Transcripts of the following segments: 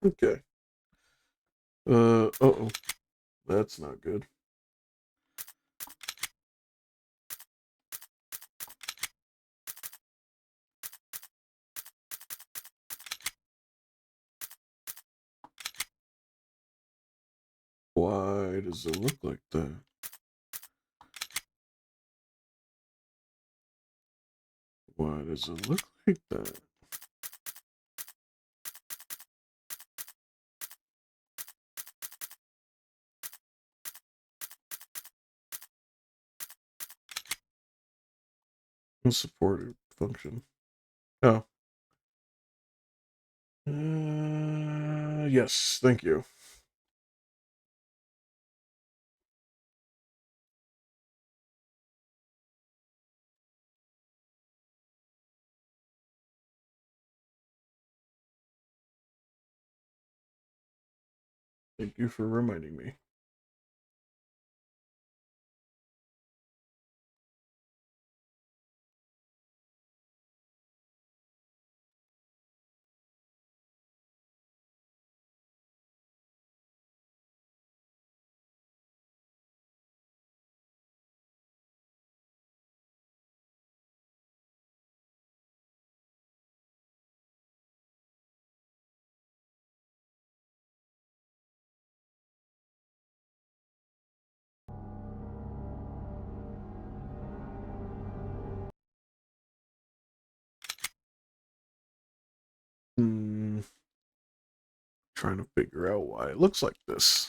Okay. Uh-oh. That's not good. Why does it look like that? Why does it look like that? Unsupported function. Oh. Yes, thank you. Thank you for reminding me. Trying to figure out why it looks like this.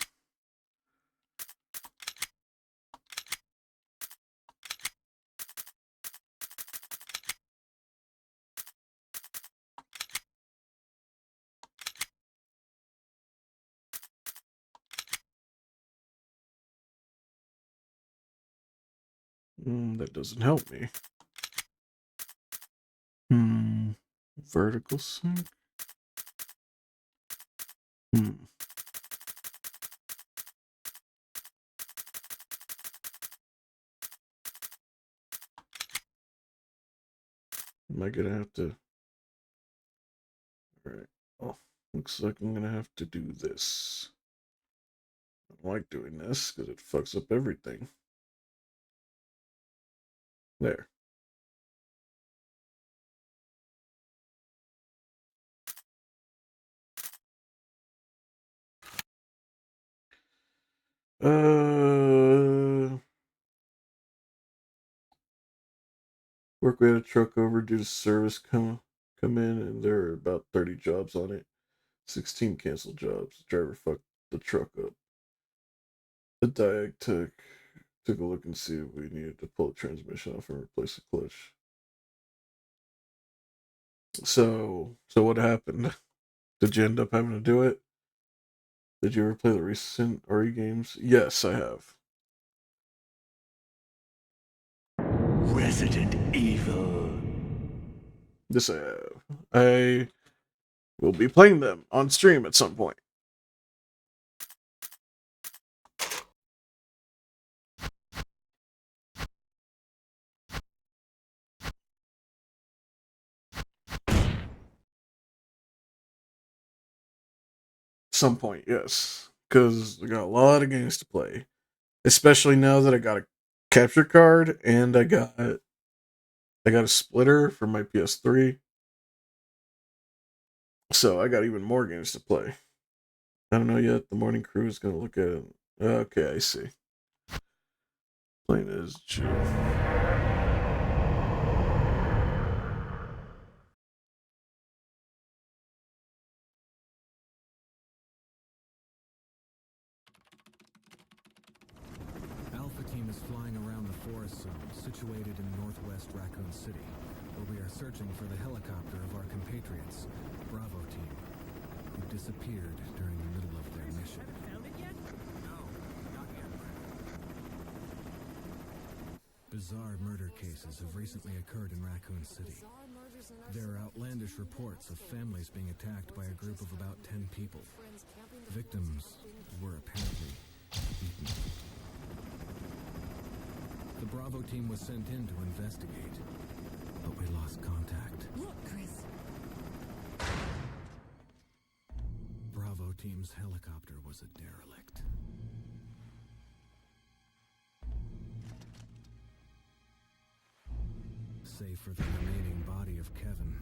That doesn't help me. Vertical sync? Am I gonna have to... Alright. Well, looks like I'm gonna have to do this. I don't like doing this because it fucks up everything. There. Work we had a truck over due to service come in, and there are about 30 jobs on it. 16 canceled jobs. The driver fucked the truck up. The diag took a look and see if we needed to pull the transmission off and replace the clutch. So what happened? Did you end up having to do it? Did you ever play the recent RE games? Yes, I have. Resident Evil. Yes, I have. I will be playing them on stream at some point. Some point, yes. Because I got a lot of games to play. Especially now that I got a capture card and I got a splitter for my PS3. So I got even more games to play. I don't know yet. The morning crew is gonna look at it. Okay, I see. Playing as Jill. Alpha Team is flying around the forest zone situated in northwest Raccoon City, where we are searching for the helicopter of our compatriots, Bravo Team, who disappeared during the middle of their mission. Found it yet? No, not yet. Bizarre murder cases have recently occurred in Raccoon City. There are outlandish reports of families being attacked by a group of about 10 people. Victims were apparently beaten. The Bravo team was sent in to investigate, but we lost contact. Look, Chris. Bravo team's helicopter was a derelict. Save for the remaining body of Kevin.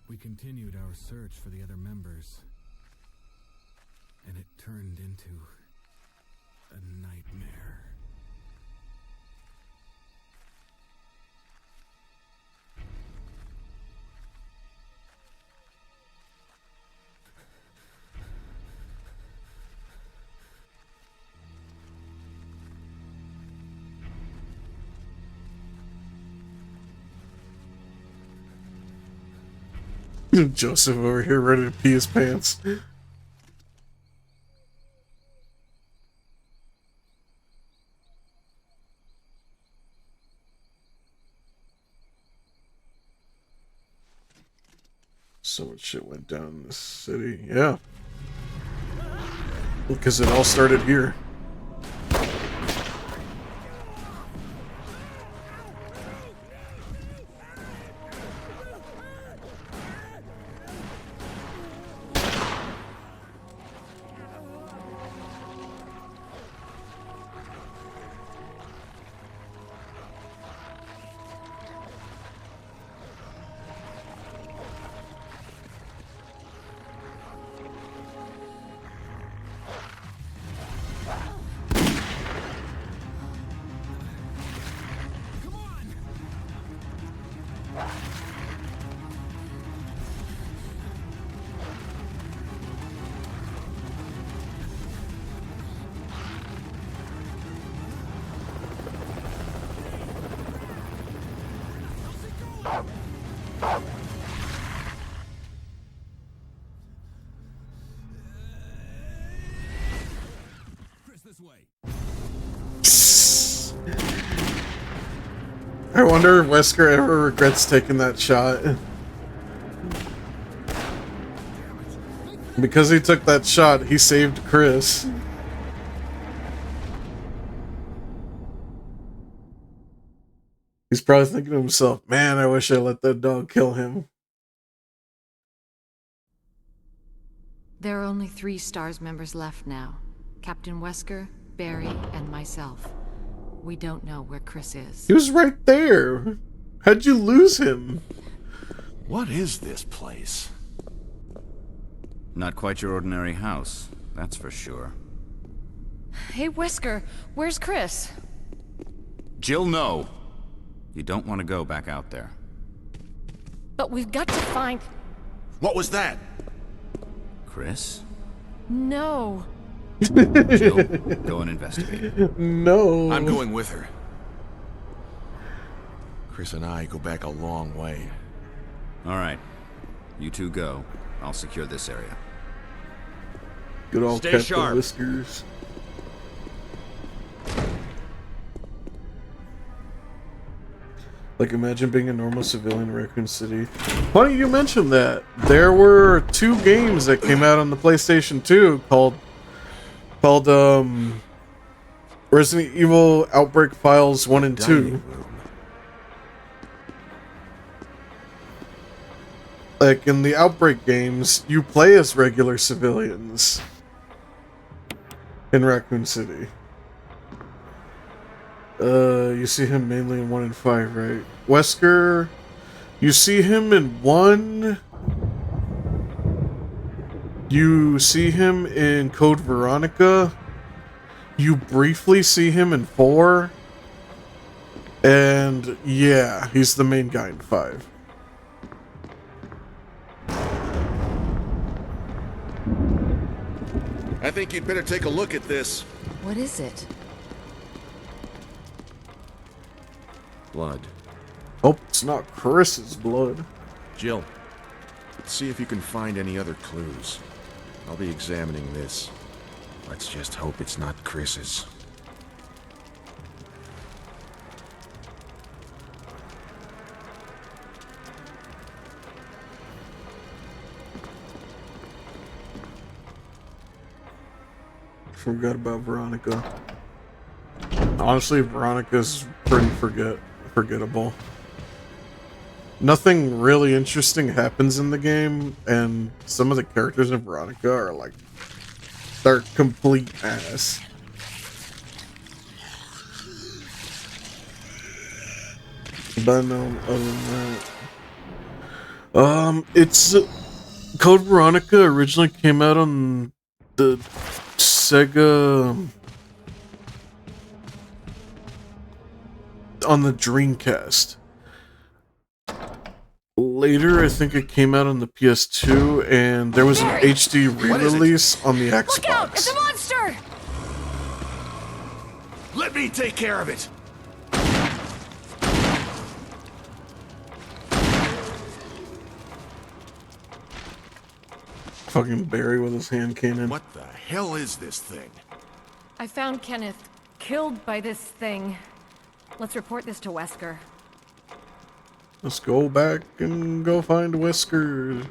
We continued our search for the other members, and it turned into a nightmare. Joseph over here ready to pee his pants. So much shit went down in this city. Yeah. Because it all started here. Chris, this way. I wonder if Wesker ever regrets taking that shot. Because he took that shot, he saved Chris. He's probably thinking to himself, man, I wish I let that dog kill him. There are only 3 STARS members left now. Captain Wesker, Barry, and myself. We don't know where Chris is. He was right there. How'd you lose him? What is this place? Not quite your ordinary house, that's for sure. Hey, Wesker, where's Chris? Jill, no! You don't want to go back out there. But we've got to find... What was that? Chris? No. Jill, go and investigate. No. I'm going with her. Chris and I go back a long way. Alright. You two go. I'll secure this area. Good old Stay Captain sharp. Whiskers. Like, imagine being a normal civilian in Raccoon City. Funny you mentioned that. There were 2 games that came out on the PlayStation 2 called Resident Evil Outbreak Files 1 and 2. Like, in the Outbreak games, you play as regular civilians in Raccoon City. You see him mainly in 1 and 5, right? Wesker, you see him in 1. You see him in Code Veronica. You briefly see him in 4. And yeah, he's the main guy in 5. I think you'd better take a look at this. What is it? Blood. Hope it's not Chris's blood. Jill, see if you can find any other clues. I'll be examining this. Let's just hope it's not Chris's. Forgot about Veronica. Honestly, Veronica's pretty forgettable. nothing really interesting happens in the game, and some of the characters in Veronica are like, they're complete ass. But no, other than that, it's Code Veronica originally came out on the Sega, on the Dreamcast. Later, I think it came out on the PS2, and there was an HD re-release on the Xbox. Look out! It's a monster! Let me take care of it! Fucking Barry with his hand cannon. What the hell is this thing? I found Kenneth killed by this thing. Let's report this to Wesker. Let's go back and go find Wesker.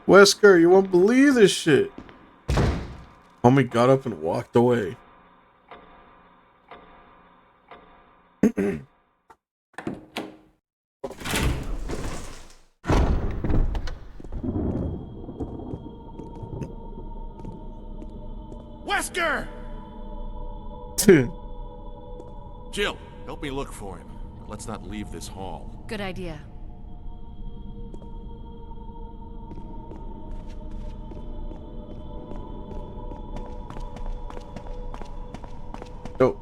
Wesker, you won't believe this shit. Homie got up and walked away. Wesker! Jill, help me look for him. Let's not leave this hall. Good idea. Oh,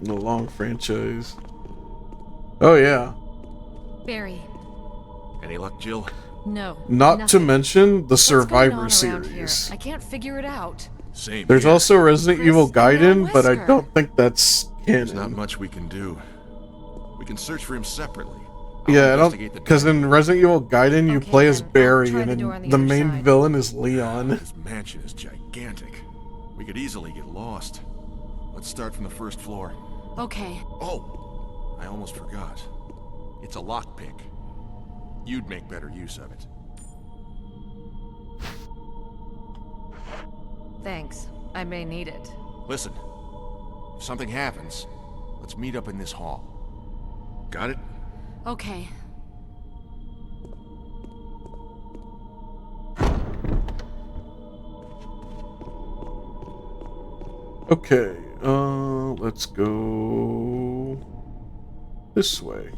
the long franchise. Oh yeah. Barry. Any luck, Jill? No. Not to nothing. mention the What's going Survivor on around here? series. I can't figure it out. Same There's here. also Resident Chris, Evil and now Gaiden, but I Wesker. don't think that's There's not canon. much we can do. We can search for him separately. Yeah, I don't, investigate the because in Resident Evil Gaiden you Okay, play as then I'll Barry, try and the then door on the the other main side. villain is Leon. This mansion is gigantic. We could easily get lost. Let's start from the first floor. Okay. Oh, I almost forgot. It's a lockpick. You'd make better use of it. Thanks. I may need it. Listen, if something happens, let's meet up in this hall. Got it? Okay. Okay, let's go this way.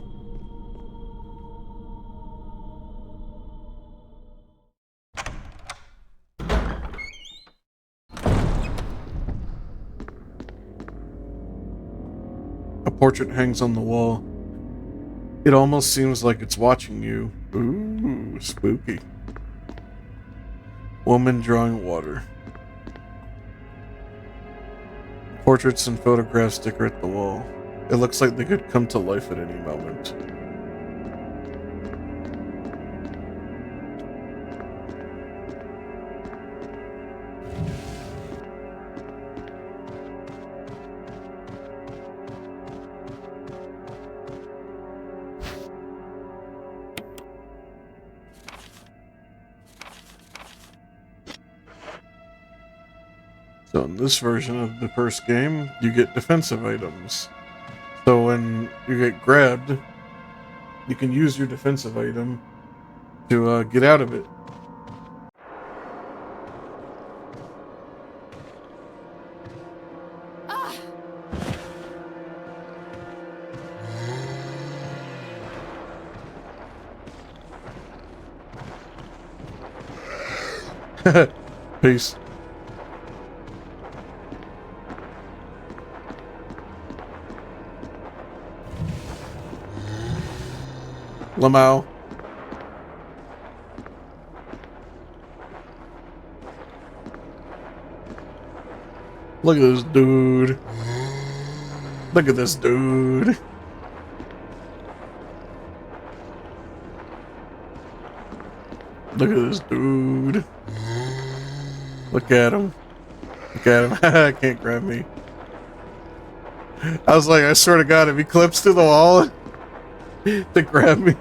A portrait hangs on the wall. It almost seems like it's watching you. Ooh, spooky. Woman drawing water. Portraits and photographs decorate the wall. It looks like they could come to life at any moment. So in this version of the first game, you get defensive items. So when you get grabbed, you can use your defensive item to get out of it. Peace. Lamau. Look at this dude. Look at this dude. Look at this dude. Look at him. Look at him. Can't grab me. I was like, I swear to God, if he clips to the wall to grab me.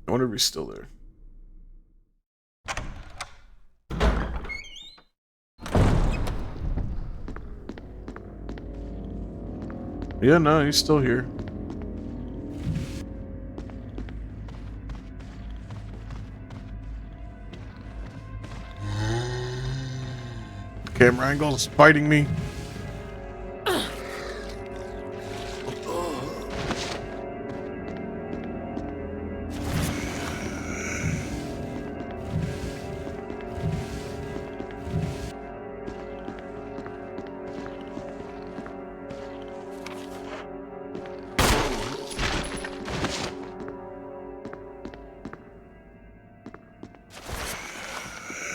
I wonder if he's still there. Yeah, no, he's still here. Camera angle is fighting me.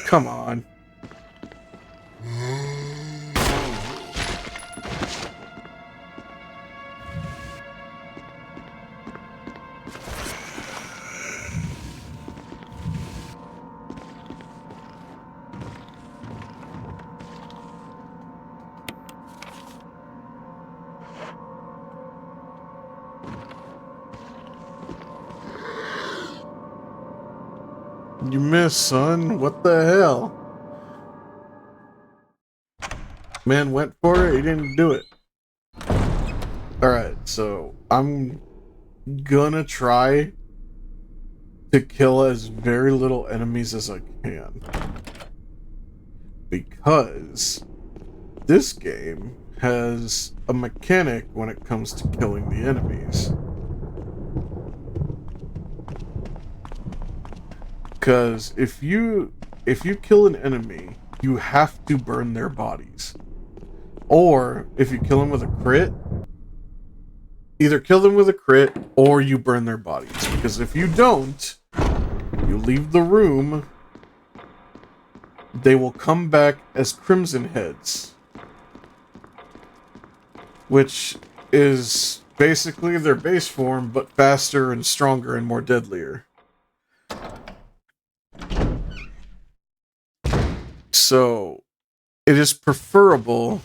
Come on. You missed, son. What the hell? Man went for it, he didn't do it. Alright, so I'm gonna try to kill as very little enemies as I can. Because this game has a mechanic when it comes to killing the enemies. Because if you kill an enemy, you have to burn their bodies. Or if you kill them with a crit, either kill them with a crit or you burn their bodies. Because if you don't, you leave the room, they will come back as Crimson Heads. Which is basically their base form, but faster and stronger and more deadlier. So, it is preferable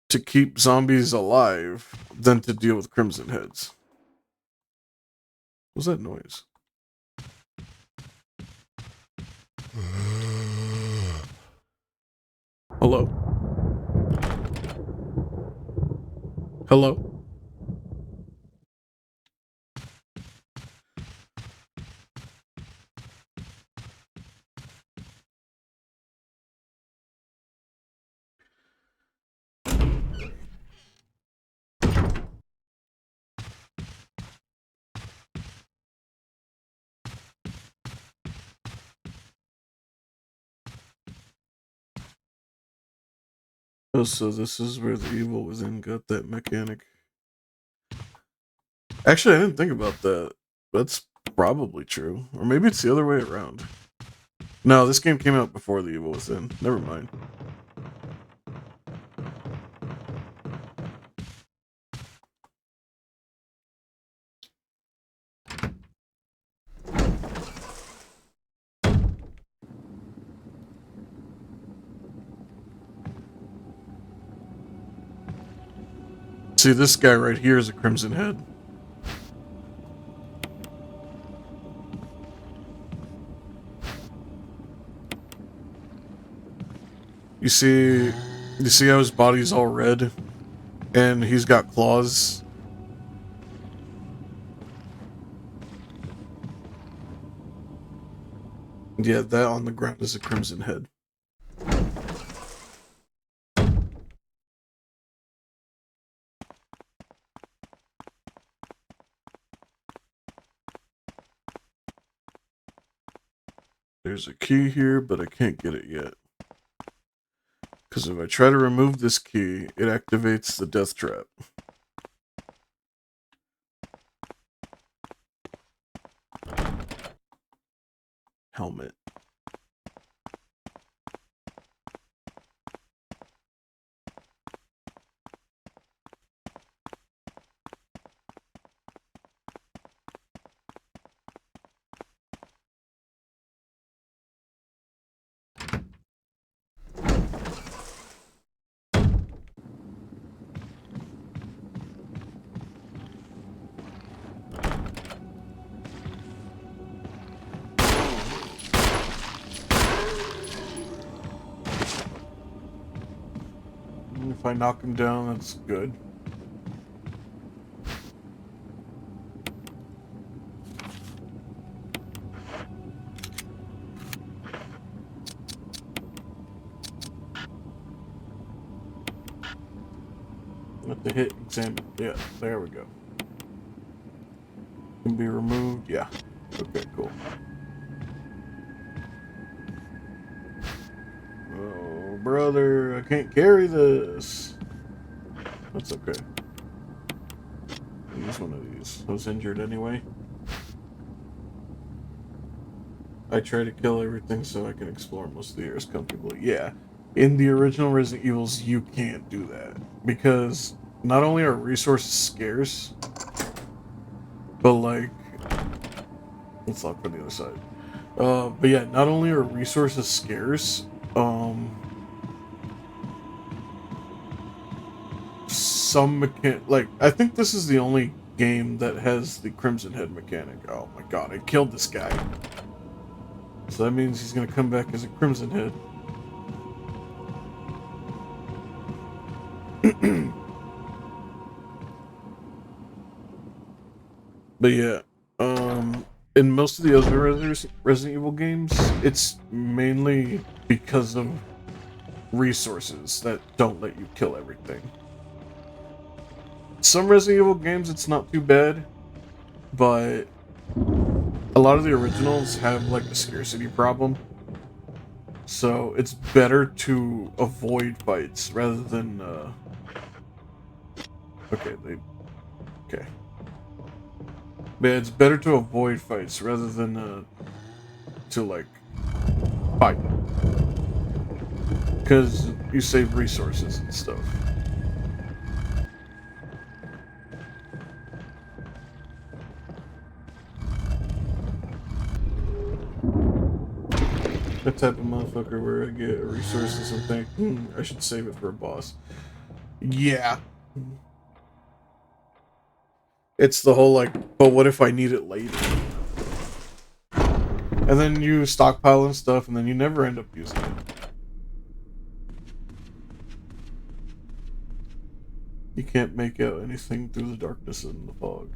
to keep zombies alive than to deal with Crimson Heads. What was that noise? Hello? Hello? Oh, so this is where the Evil Within got that mechanic. Actually, I didn't think about that. That's probably true. Or maybe it's the other way around. No, this game came out before the Evil Within. Never mind. See, this guy right here is a Crimson Head. You see how his body's all red? And he's got claws? Yeah, that on the ground is a Crimson Head. There's a key here, but I can't get it yet. Because if I try to remove this key, it activates the death trap. Helmet. I knock him down, that's good. Let the hit examine. Yeah, there we go. Can be removed. Yeah. Okay, cool. Oh, brother, I can't carry this. That's okay. Use one of these. I was injured anyway. I try to kill everything so I can explore most of the areas comfortably. Yeah. In the original Resident Evils, you can't do that. Because not only are resources scarce, but like... Let's look for the other side. But yeah, not only are resources scarce, I think this is the only game that has the Crimson Head mechanic. Oh my god, I killed this guy. So that means he's gonna come back as a Crimson Head. But yeah, in most of the other Resident Evil games, it's mainly because of resources that don't let you kill everything. Some Resident Evil games, it's not too bad, but a lot of the originals have like a scarcity problem. So it's better to avoid fights rather than, okay. But it's better to avoid fights rather than, to like, fight. Because you save resources and stuff. That type of motherfucker where I get resources and think, I should save it for a boss. Yeah. It's the whole like, but what if I need it later? And then you stockpile and stuff, and then you never end up using it. You can't make out anything through the darkness and the fog.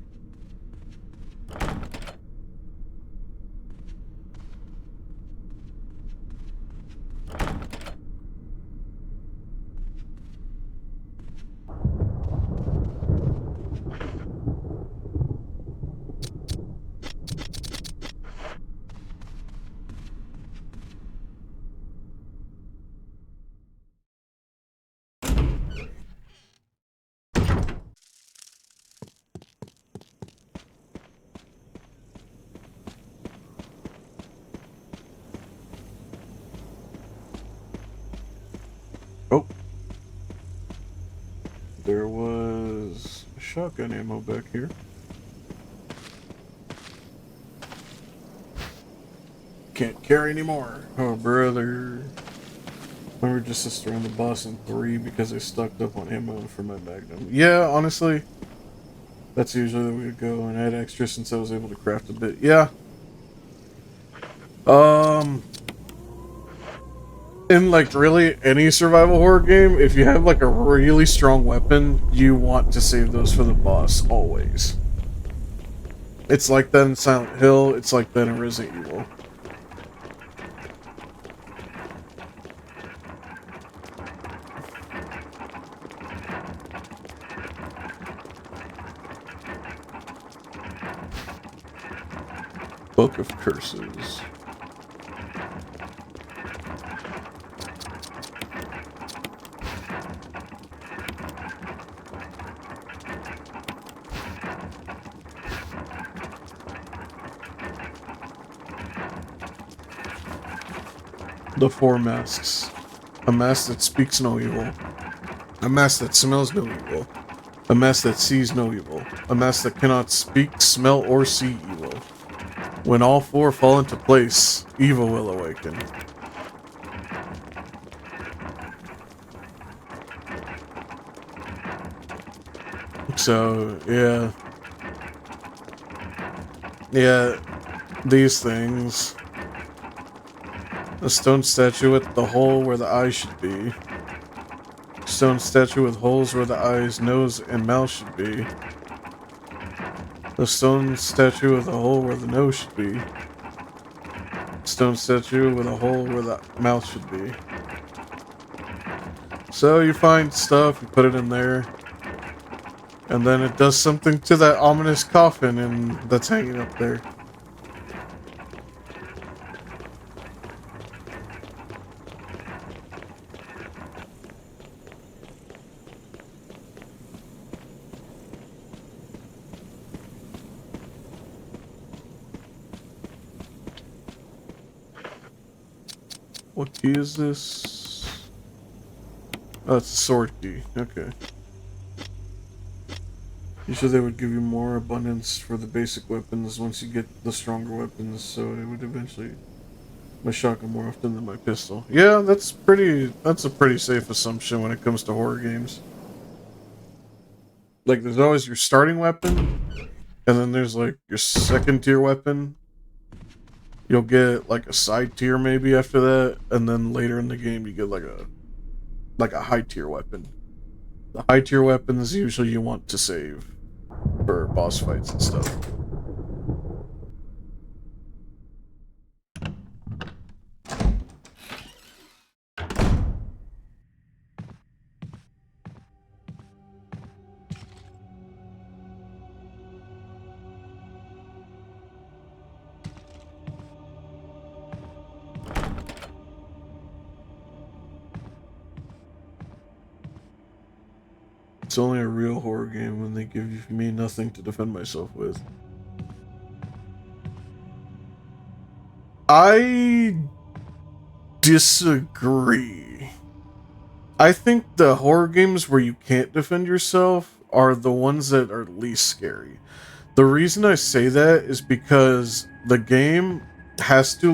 Oh. There was shotgun ammo back here. Can't carry anymore. Oh, brother. We were just destroying the boss in 3 because I stocked up on ammo for my Magnum. Yeah, honestly, that's usually the way to go. And I had extra since I was able to craft a bit. Yeah. In like really any survival horror game, if you have like a really strong weapon, you want to save those for the boss, always. It's like that in Silent Hill, it's like that in Resident Evil. Book of Curses. The 4 masks. A mask that speaks no evil. A mask that smells no evil. A mask that sees no evil. A mask that cannot speak, smell, or see evil. When all 4 fall into place, evil will awaken. So, yeah. Yeah, these things. A stone statue with the hole where the eye should be. Stone statue with holes where the eyes, nose, and mouth should be. A stone statue with a hole where the nose should be. Stone statue with a hole where the mouth should be. So you find stuff, you put it in there, and then it does something to that ominous coffin and that's hanging up there. What key is this? Oh, it's a sword key. Okay. Usually they would give you more abundance for the basic weapons once you get the stronger weapons, so it would eventually... My shotgun more often than my pistol. Yeah, that's a pretty safe assumption when it comes to horror games. Like, there's always your starting weapon, and then there's, like, your second tier weapon. You'll get, like, a side tier maybe after that, and then later in the game you get, like a high tier weapon. The high tier weapons usually you want to save for boss fights and stuff. It's only a real horror game when they give me nothing to defend myself with. I disagree. I think the horror games where you can't defend yourself are the ones that are least scary. The reason I say that is because the game has to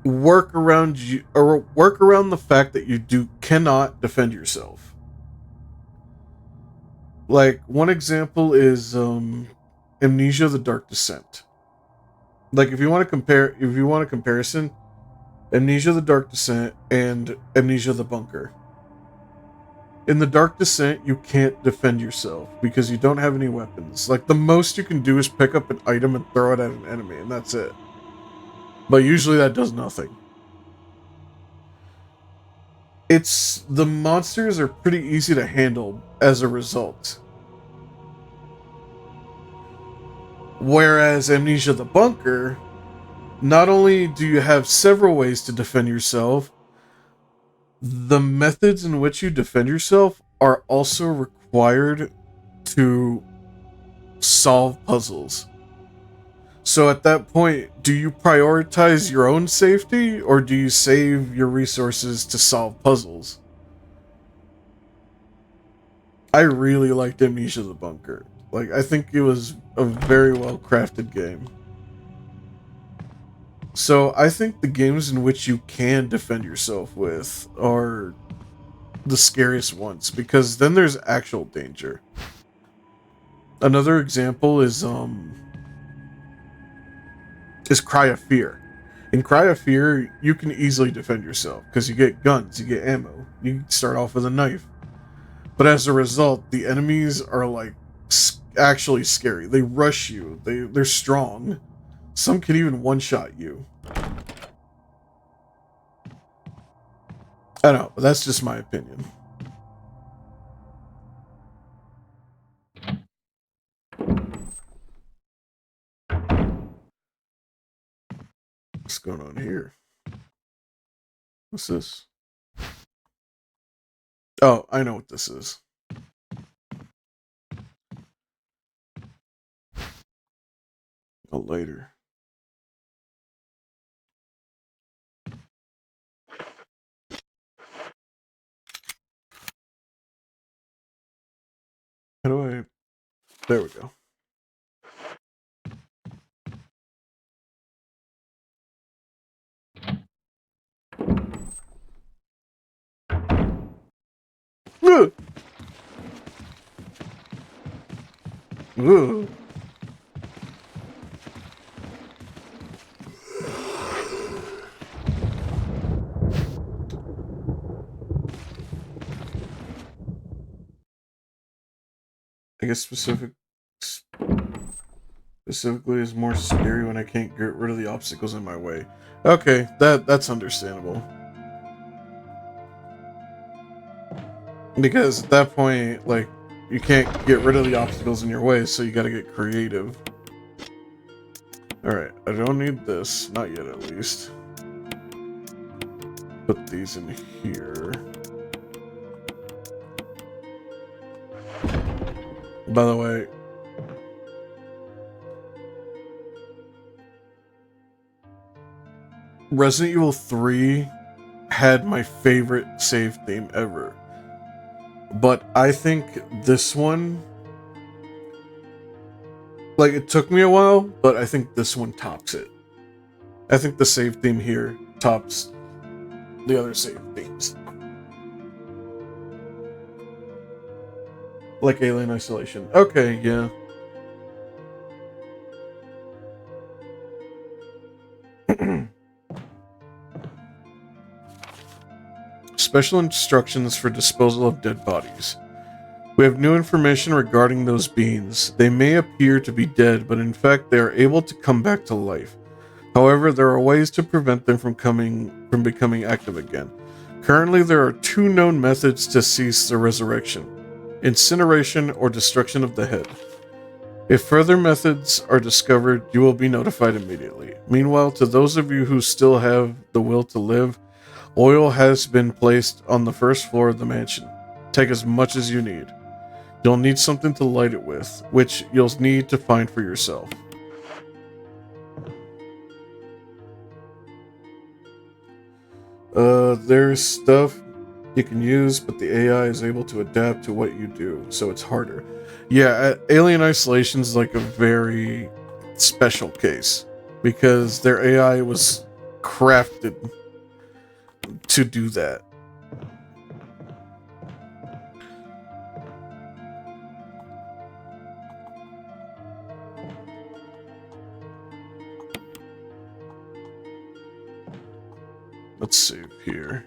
work around you, or work around the fact that you cannot defend yourself. Like, one example is Amnesia: The Dark Descent. Like, if you want a comparison, Amnesia: The Dark Descent and Amnesia: The Bunker. In The Dark Descent, you can't defend yourself because you don't have any weapons. Like, the most you can do is pick up an item and throw it at an enemy, and that's it. But usually that does nothing. The monsters are pretty easy to handle as a result. Whereas Amnesia: The Bunker, not only do you have several ways to defend yourself, the methods in which you defend yourself are also required to solve puzzles. So at that point, do you prioritize your own safety, or do you save your resources to solve puzzles? I really liked Amnesia: The Bunker. Like, I think it was a very well crafted game. So I think the games in which you can defend yourself with are the scariest ones, because then there's actual danger. Another example is Cry of Fear. In Cry of Fear, you can easily defend yourself because you get guns, you get ammo, you start off with a knife. But as a result, the enemies are like actually scary. They rush you. They're strong. Some can even one-shot you. I don't know, but that's just my opinion. What's going on here? What's this? Oh, I know what this is. A lighter. How do I... There we go. Ugh. Ugh. I guess specifically is more scary when I can't get rid of the obstacles in my way. Okay, that's understandable. Because at that point, like, you can't get rid of the obstacles in your way, so you gotta get creative. Alright, I don't need this. Not yet, at least. Put these in here. By the way, Resident Evil 3 had my favorite save theme ever. But I think this one, like, it took me a while, but I think this one tops it. I think the save theme here tops the other save themes. Like Alien Isolation. Okay, yeah. Special instructions for disposal of dead bodies. We have new information regarding those beings. They may appear to be dead, but in fact they are able to come back to life. However, there are ways to prevent them from becoming active again. Currently, there are 2 known methods to cease the resurrection: incineration or destruction of the head. If further methods are discovered, you will be notified immediately. Meanwhile, to those of you who still have the will to live, oil has been placed on the first floor of the mansion. Take as much as you need. You'll need something to light it with, which you'll need to find for yourself. There's stuff you can use, but the AI is able to adapt to what you do, so it's harder. Yeah, Alien Isolation is like a very special case, because their AI was crafted to do that. Let's save here.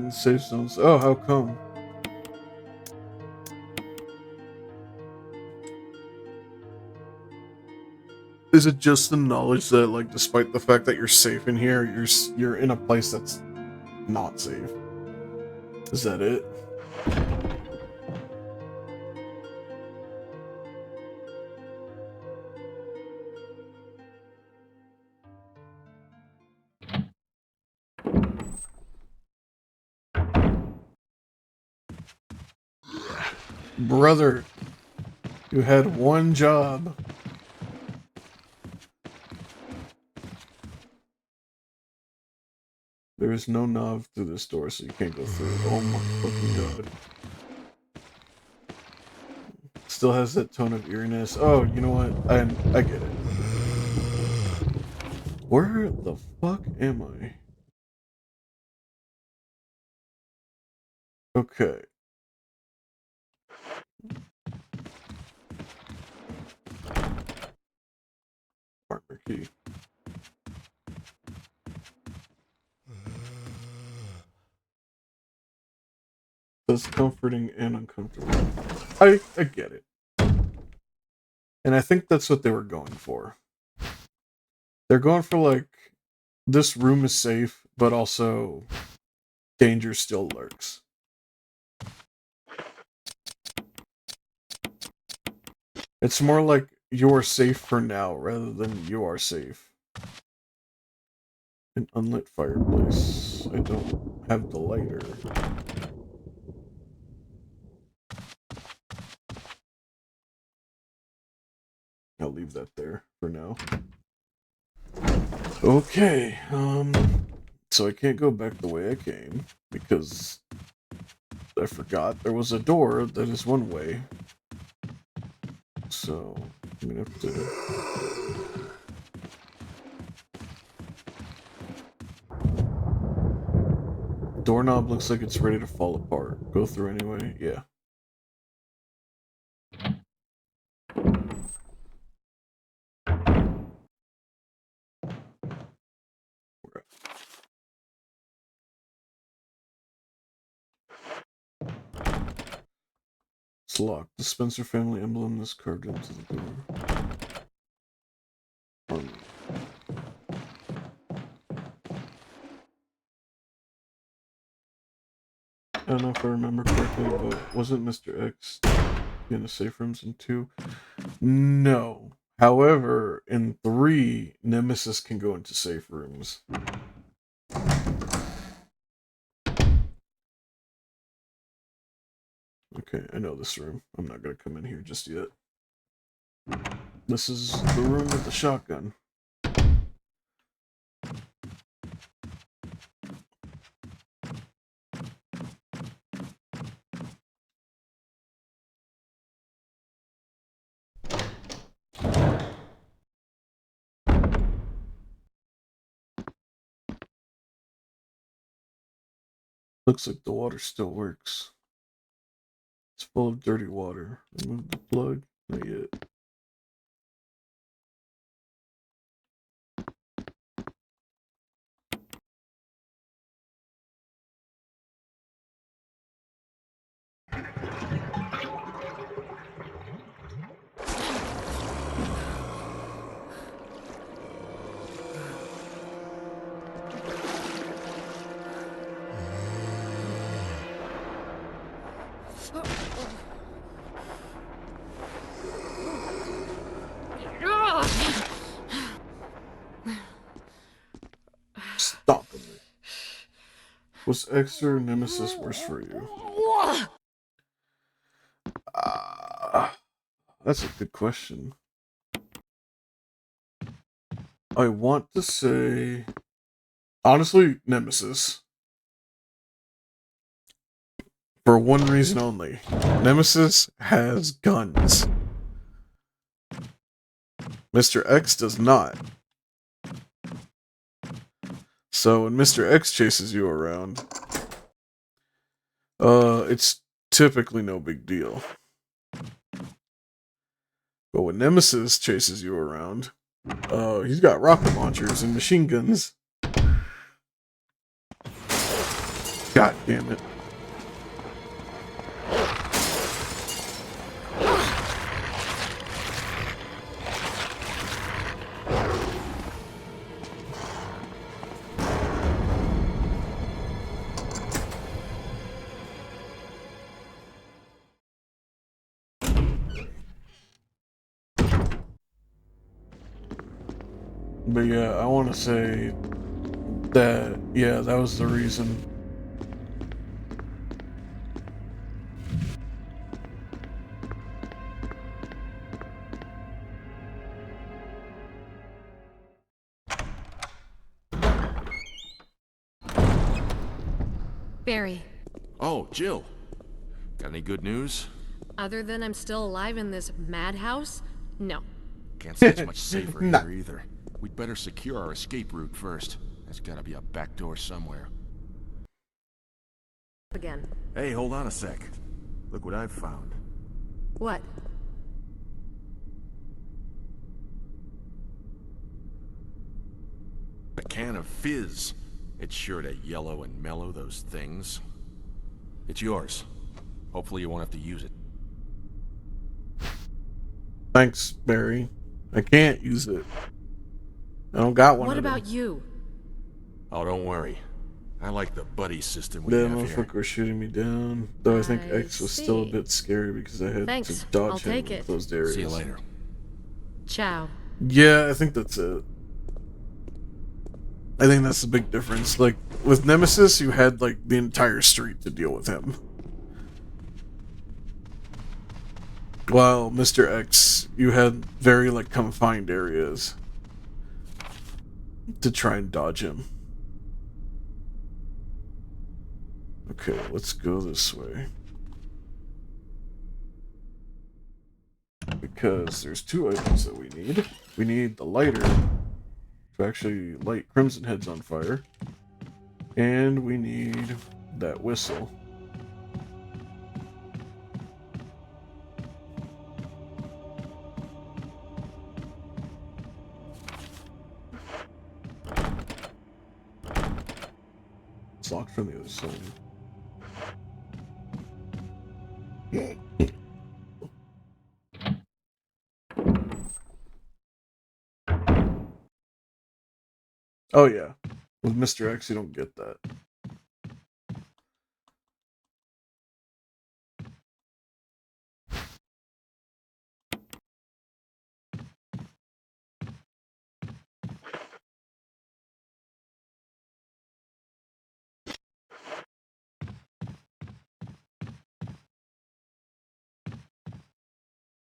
Save zones. Oh, how come? Is it just the knowledge that, like, despite the fact that you're safe in here, you're in a place that's not safe? Is that it? Brother, you had one job. There is no knob through this door, so you can't go through it. Oh my fucking god. Still has that tone of eeriness. Oh, you know what? I get it. Where the fuck am I? Okay. Partner key. That's comforting and uncomfortable. I get it. And I think that's what they were going for. They're going for, like, this room is safe, but also danger still lurks. It's more like you're safe for now rather than you are safe. An unlit fireplace. I don't have the lighter. I'll leave that there for now. Okay, so I can't go back the way I came because I forgot there was a door that is one way. So I'm gonna have to Doorknob looks like it's ready to fall apart. Go through anyway. Yeah. It's locked. The Spencer family emblem is carved into the door. I don't know if I remember correctly, but wasn't Mr. X in the safe rooms in 2? No. However, in 3, Nemesis can go into safe rooms. Okay, I know this room. I'm not gonna come in here just yet. This is the room with the shotgun. Looks like the water still works. It's full of dirty water. Remove the plug. Not yet. Stop it. Was X or Nemesis worse for you? That's a good question. I want to say, honestly, Nemesis. For one reason only. Nemesis has guns. Mr. X does not. So when Mr. X chases you around, it's typically no big deal. But when Nemesis chases you around, he's got rocket launchers and machine guns. God damn it. But yeah, I want to say that, yeah, that was the reason. Barry, Oh, Jill. Got any good news? other than I'm still alive in this madhouse? No. Can't say it's much safer Nah. here either. We'd better secure our escape route first. There's gotta be a back door somewhere. Again. Hey, hold on a sec. Look what I've found. What? A can of fizz. It's sure to yellow and mellow those things. It's yours. Hopefully you won't have to use it. Thanks, Barry. I can't use it. I don't got one. What of them. about you? Oh, don't worry. I like the buddy system we That have here. motherfucker was shooting me down. Though I think I X was still a see. bit scary because I had Thanks. to dodge I'll him take in it. closed areas. See you later. Ciao. Yeah, I think that's it. I think that's the big difference. Like, with Nemesis, you had, like, the entire street to deal with him. While Mr. X, you had very, like, confined areas to try and dodge him. Okay, let's go this way. Because there's 2 items that we need. We need the lighter to actually light Crimson Heads on fire. And we need that whistle. It's locked from the other side. Oh yeah, with Mr. X you don't get that.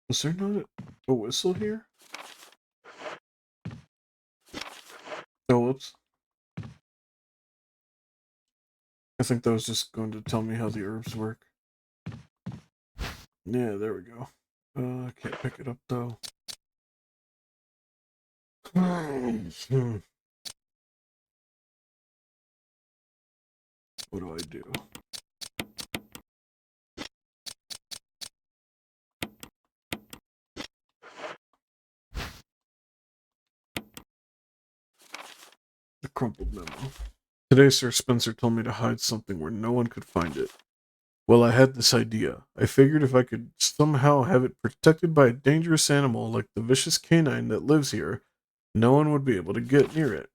Is there not a whistle here? Oh, whoops. I think that was just going to tell me how the herbs work. Yeah, there we go. I can't pick it up though. What do I do? The crumpled memo. Today, Sir Spencer told me to hide something where no one could find it. Well, I had this idea. I figured if I could somehow have it protected by a dangerous animal like the vicious canine that lives here, no one would be able to get near it.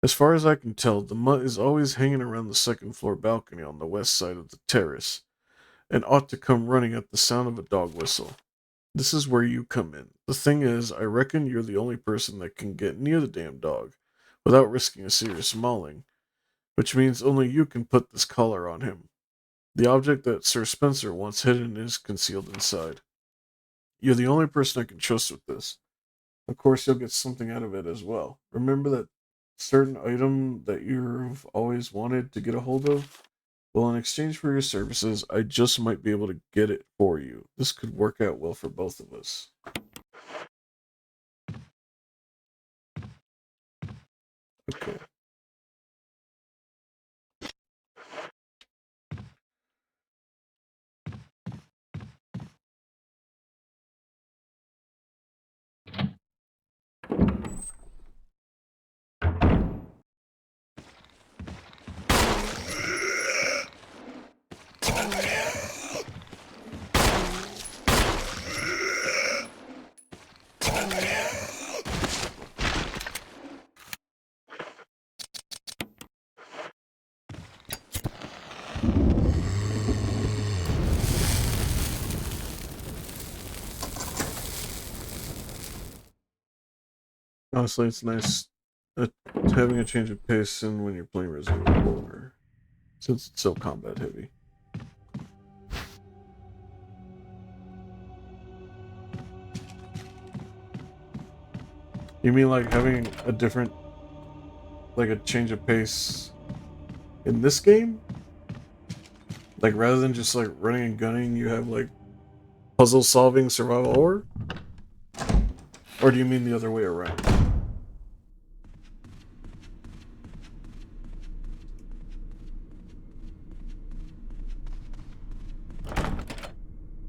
As far as I can tell, the mutt is always hanging around the second floor balcony on the west side of the terrace, and ought to come running at the sound of a dog whistle. This is where you come in. The thing is, I reckon you're the only person that can get near the damn dog without risking a serious mauling, which means only you can put this collar on him. The object that Sir Spencer wants hidden is concealed inside. You're the only person I can trust with this. Of course, you'll get something out of it as well. Remember that certain item that you've always wanted to get a hold of? Well, in exchange for your services, I just might be able to get it for you. This could work out well for both of us. Okay. Honestly, it's nice having a change of pace and when you're playing Resident Evil 4, since it's so combat heavy. You mean like having a different, like a change of pace in this game? Like rather than just like running and gunning, you have like puzzle solving survival horror? Or do you mean the other way around?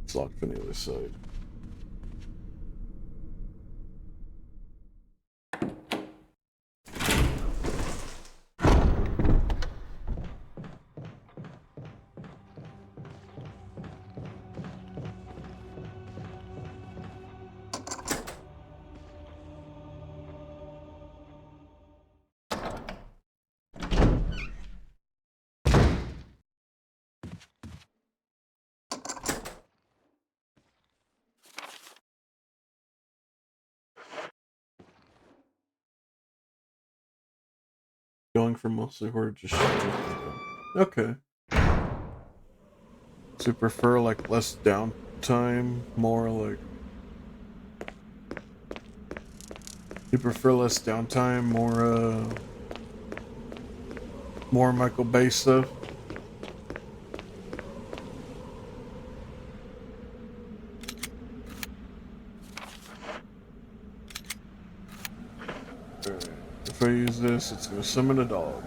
It's locked from the other side. Going for mostly horror, just okay. So you prefer like less downtime, more like you prefer less downtime, more Michael Bay stuff? Alright. If I use this, it's gonna summon a dog.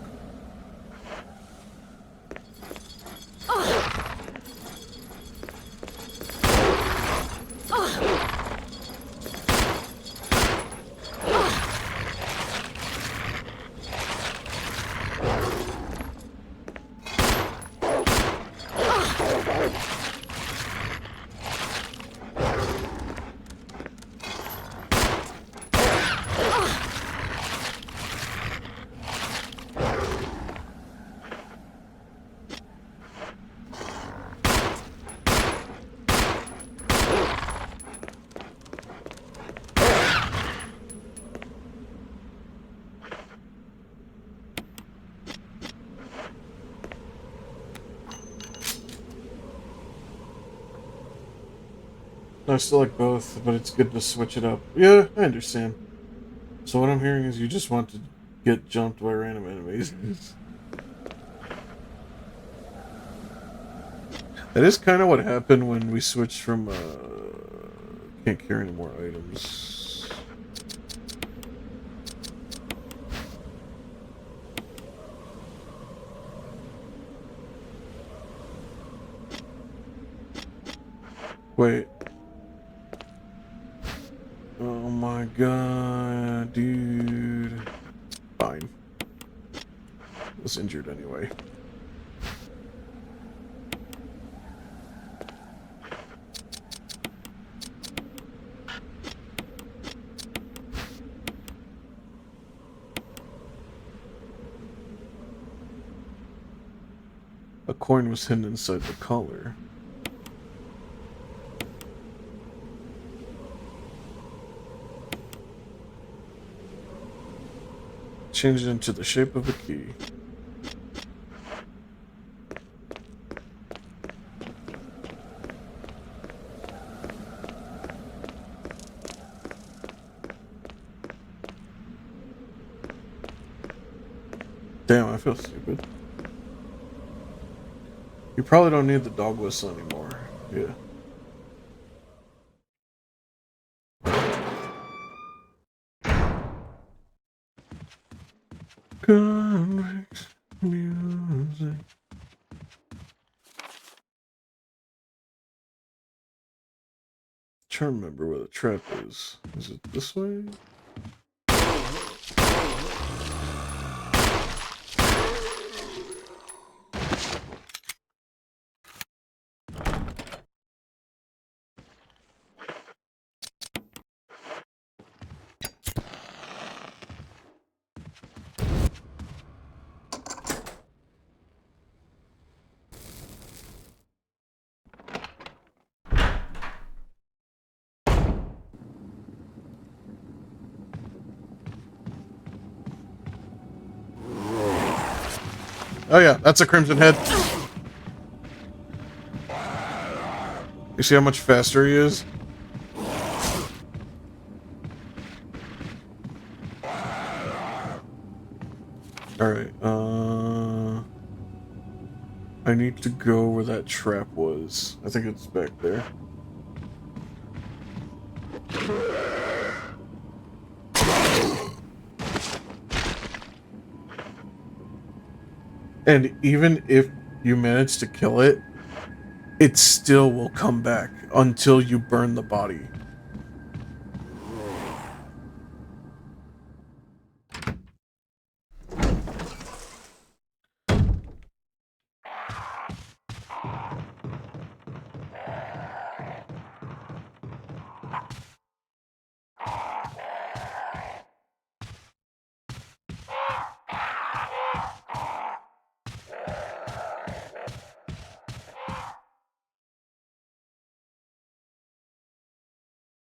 I still like both, but it's good to switch it up. Yeah, I understand. So what I'm hearing is you just want to get jumped by random enemies. That is kind of what happened when we switched from, can't carry any more items. Wait. Oh my god, dude. Fine. I was injured anyway. A coin was hidden inside the collar. Change it into the shape of a key. Damn, I feel stupid. You probably don't need the dog whistle anymore. Yeah. Convicts music. Trying to remember where the trap is. Is it this way? Oh yeah, that's a Crimson Head. You see how much faster he is? Alright, I need to go where that trap was. I think it's back there. And even if you manage to kill it, it still will come back until you burn the body.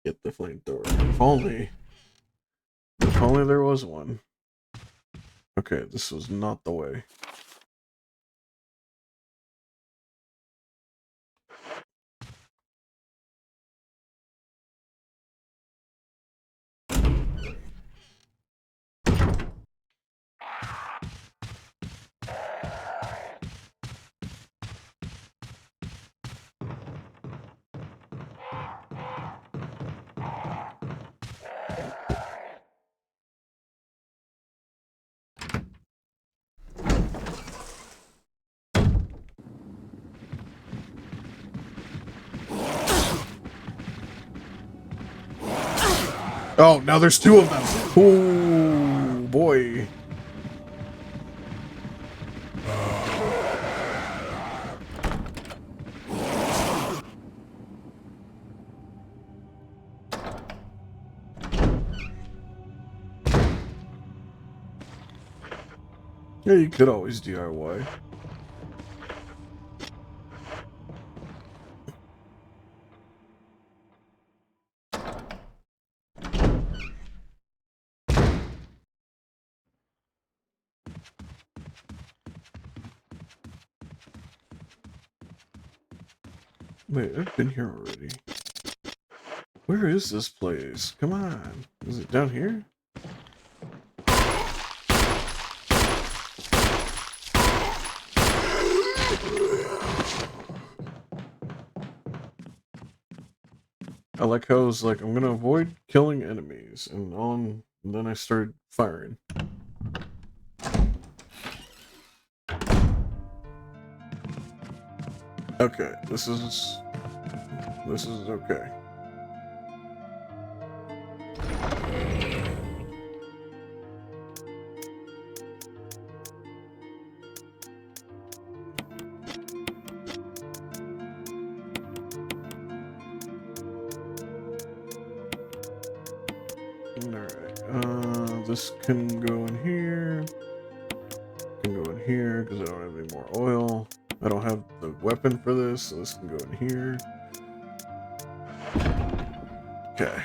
Get the flamethrower. If only there was one. Okay, this was not the way. Oh, now there's two of them. Oh boy. Yeah, you could always DIY. Wait, I've been here already. Where is this place? Come on. Is it down here? I like how I was like, I'm gonna avoid killing enemies, and then I started firing. Okay, this is okay. Alright, this can go in here. Can go in here because I don't have any more oil. I don't have the weapon for this, so this can go in here. Okay.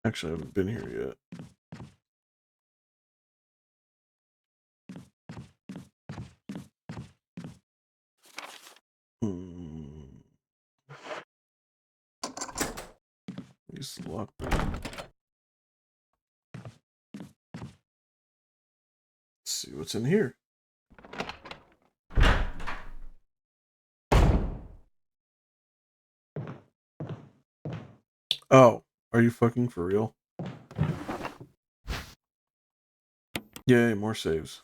Actually, I haven't been here yet. Use the lockpick. Let's see what's in here. Oh, are you fucking for real? Yay, more saves.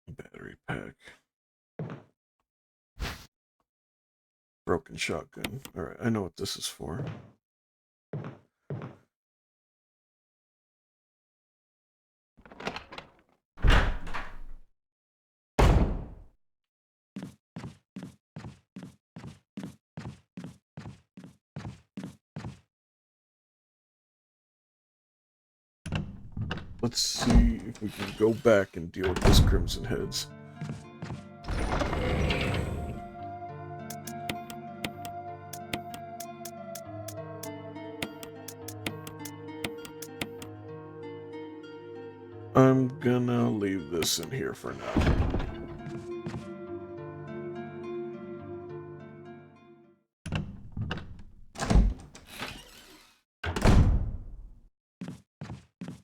Battery pack. Broken shotgun. Alright, I know what this is for. Let's see if we can go back and deal with this Crimson Heads. I'm gonna leave this in here for now.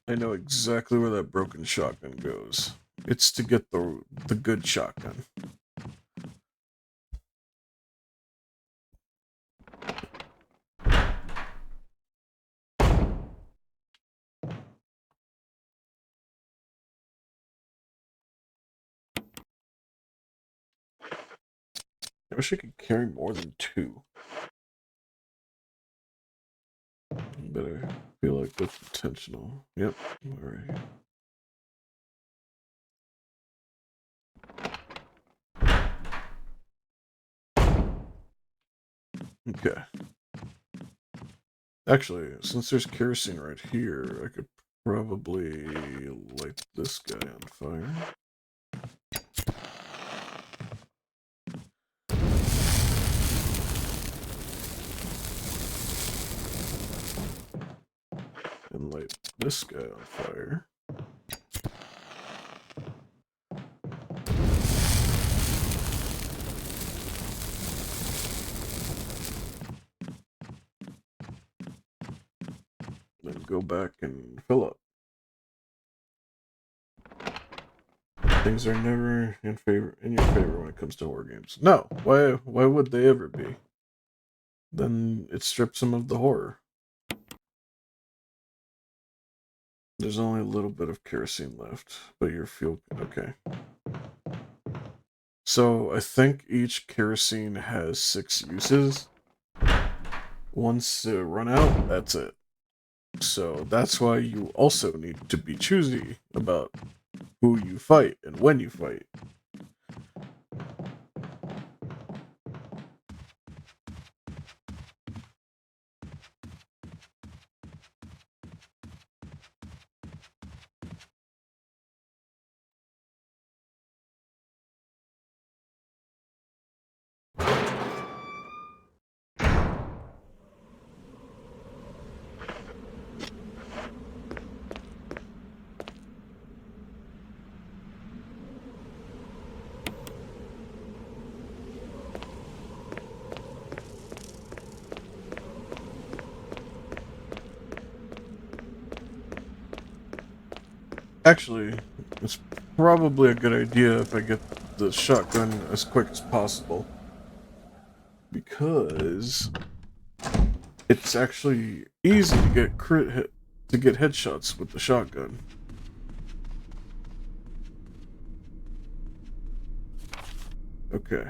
I know exactly where that broken shotgun goes. It's to get the good shotgun. I wish I could carry more than two. But I feel like that's intentional. Yep, alright. Okay. Actually, since there's kerosene right here, I could probably light this guy on fire. And light this guy on fire. Then go back and fill up. Things are never in your favor when it comes to horror games. No, why would they ever be? Then it strips them of the horror. There's only a little bit of kerosene left, but you're okay. So I think each kerosene has 6 uses. Once it run out, that's it. So that's why you also need to be choosy about who you fight and when you fight. Actually, it's probably a good idea if I get the shotgun as quick as possible. Because it's actually easy to get headshots with the shotgun. Okay.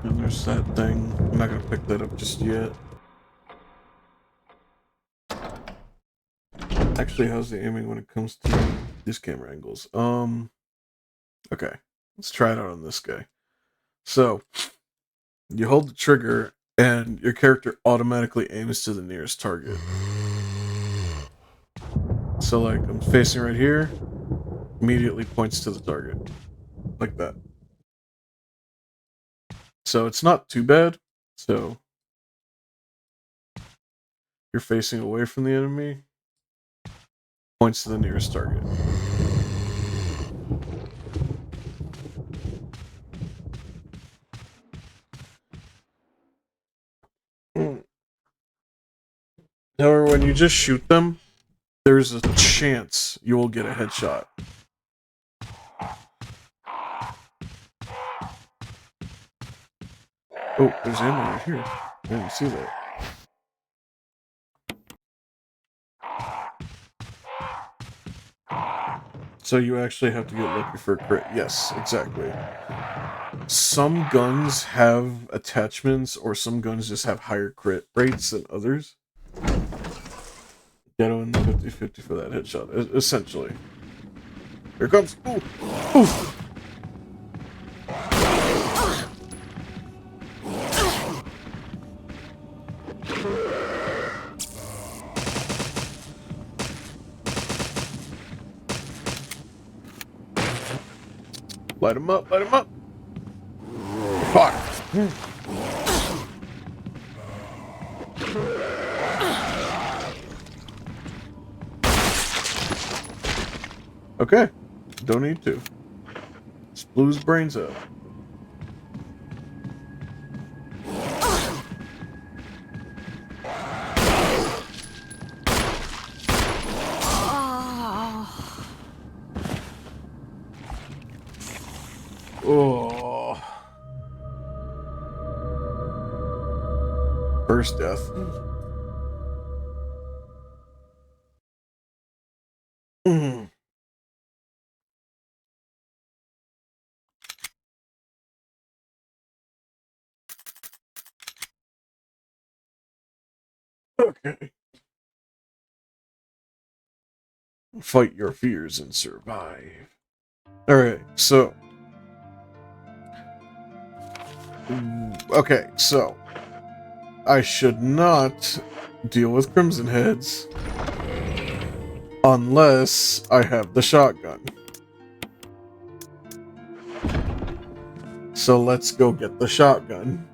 And there's that thing. I'm not gonna pick that up just yet. Actually, how's the aiming when it comes to these camera angles? Okay. Let's try it out on this guy. So, you hold the trigger, and your character automatically aims to the nearest target. So, like, I'm facing right here, immediately points to the target. Like that. So, it's not too bad. So, you're facing away from the enemy, points to the nearest target. However, when you just shoot them, there's a chance you will get a headshot. Oh, there's ammo right here. I didn't see that. So you actually have to get lucky for a crit. Yes, exactly. Some guns have attachments, or some guns just have higher crit rates than others. Get on 50-50 for that headshot, essentially. Here it comes. Ooh. Ooh. Light him up, light him up. Fuck. Okay, don't need to. Just blew his brains out. Oh. First death. Okay. Fight your fears and survive. Alright, so. Okay, so. I should not deal with Crimson Heads unless I have the shotgun. So let's go get the shotgun.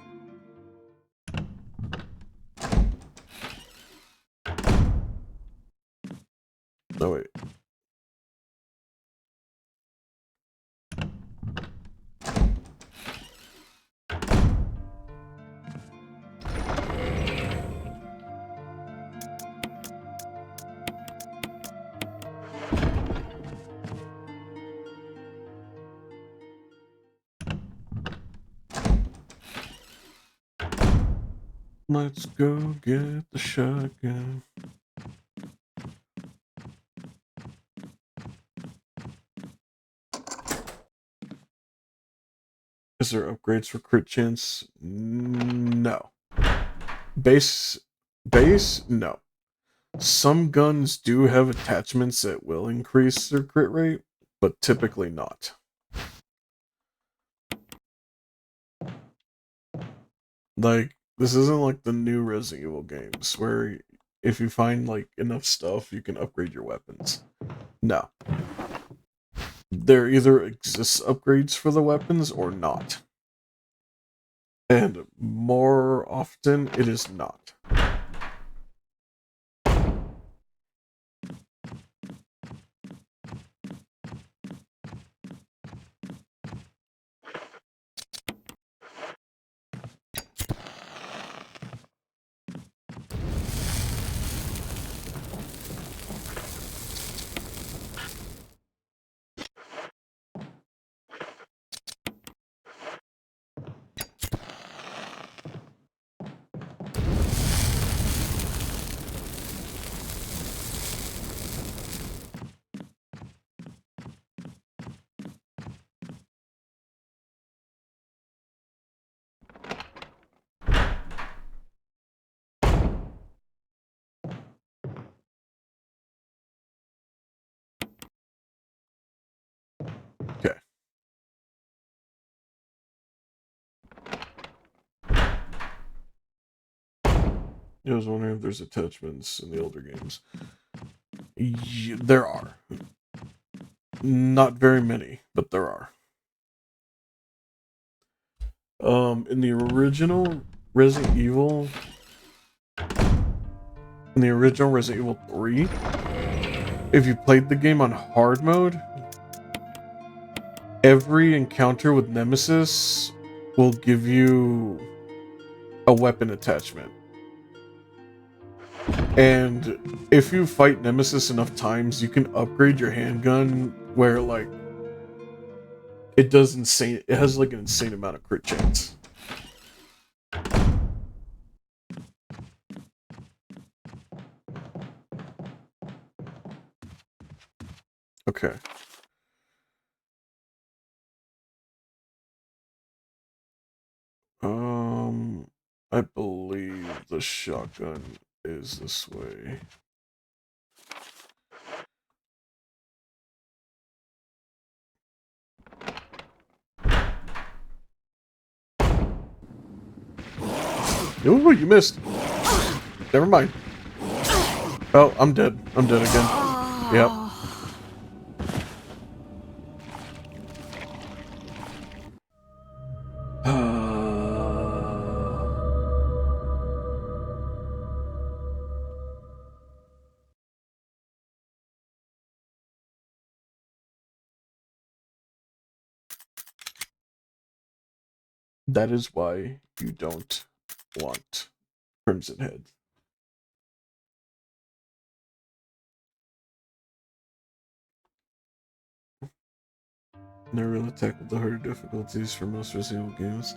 Let's go get the shotgun. Is there upgrades for crit chance? No. Base, no. Some guns do have attachments that will increase their crit rate, but typically not. Like, this isn't like the new Resident Evil games, where if you find, like, enough stuff, you can upgrade your weapons. No. There either exists upgrades for the weapons or not. And more often, it is not. Okay. I was wondering if there's attachments in the older games. There are. Not very many, but there are. In the original Resident Evil 3, if you played the game on hard mode, every encounter with Nemesis will give you a weapon attachment. And if you fight Nemesis enough times, you can upgrade your handgun where, like, it has like an insane amount of crit chance. Okay. I believe the shotgun is this way. Oh, you missed. Never mind. Oh, I'm dead. I'm dead again. Yep. That is why you don't want Crimson Head. Never really tackled the harder difficulties for most Resident Evil games.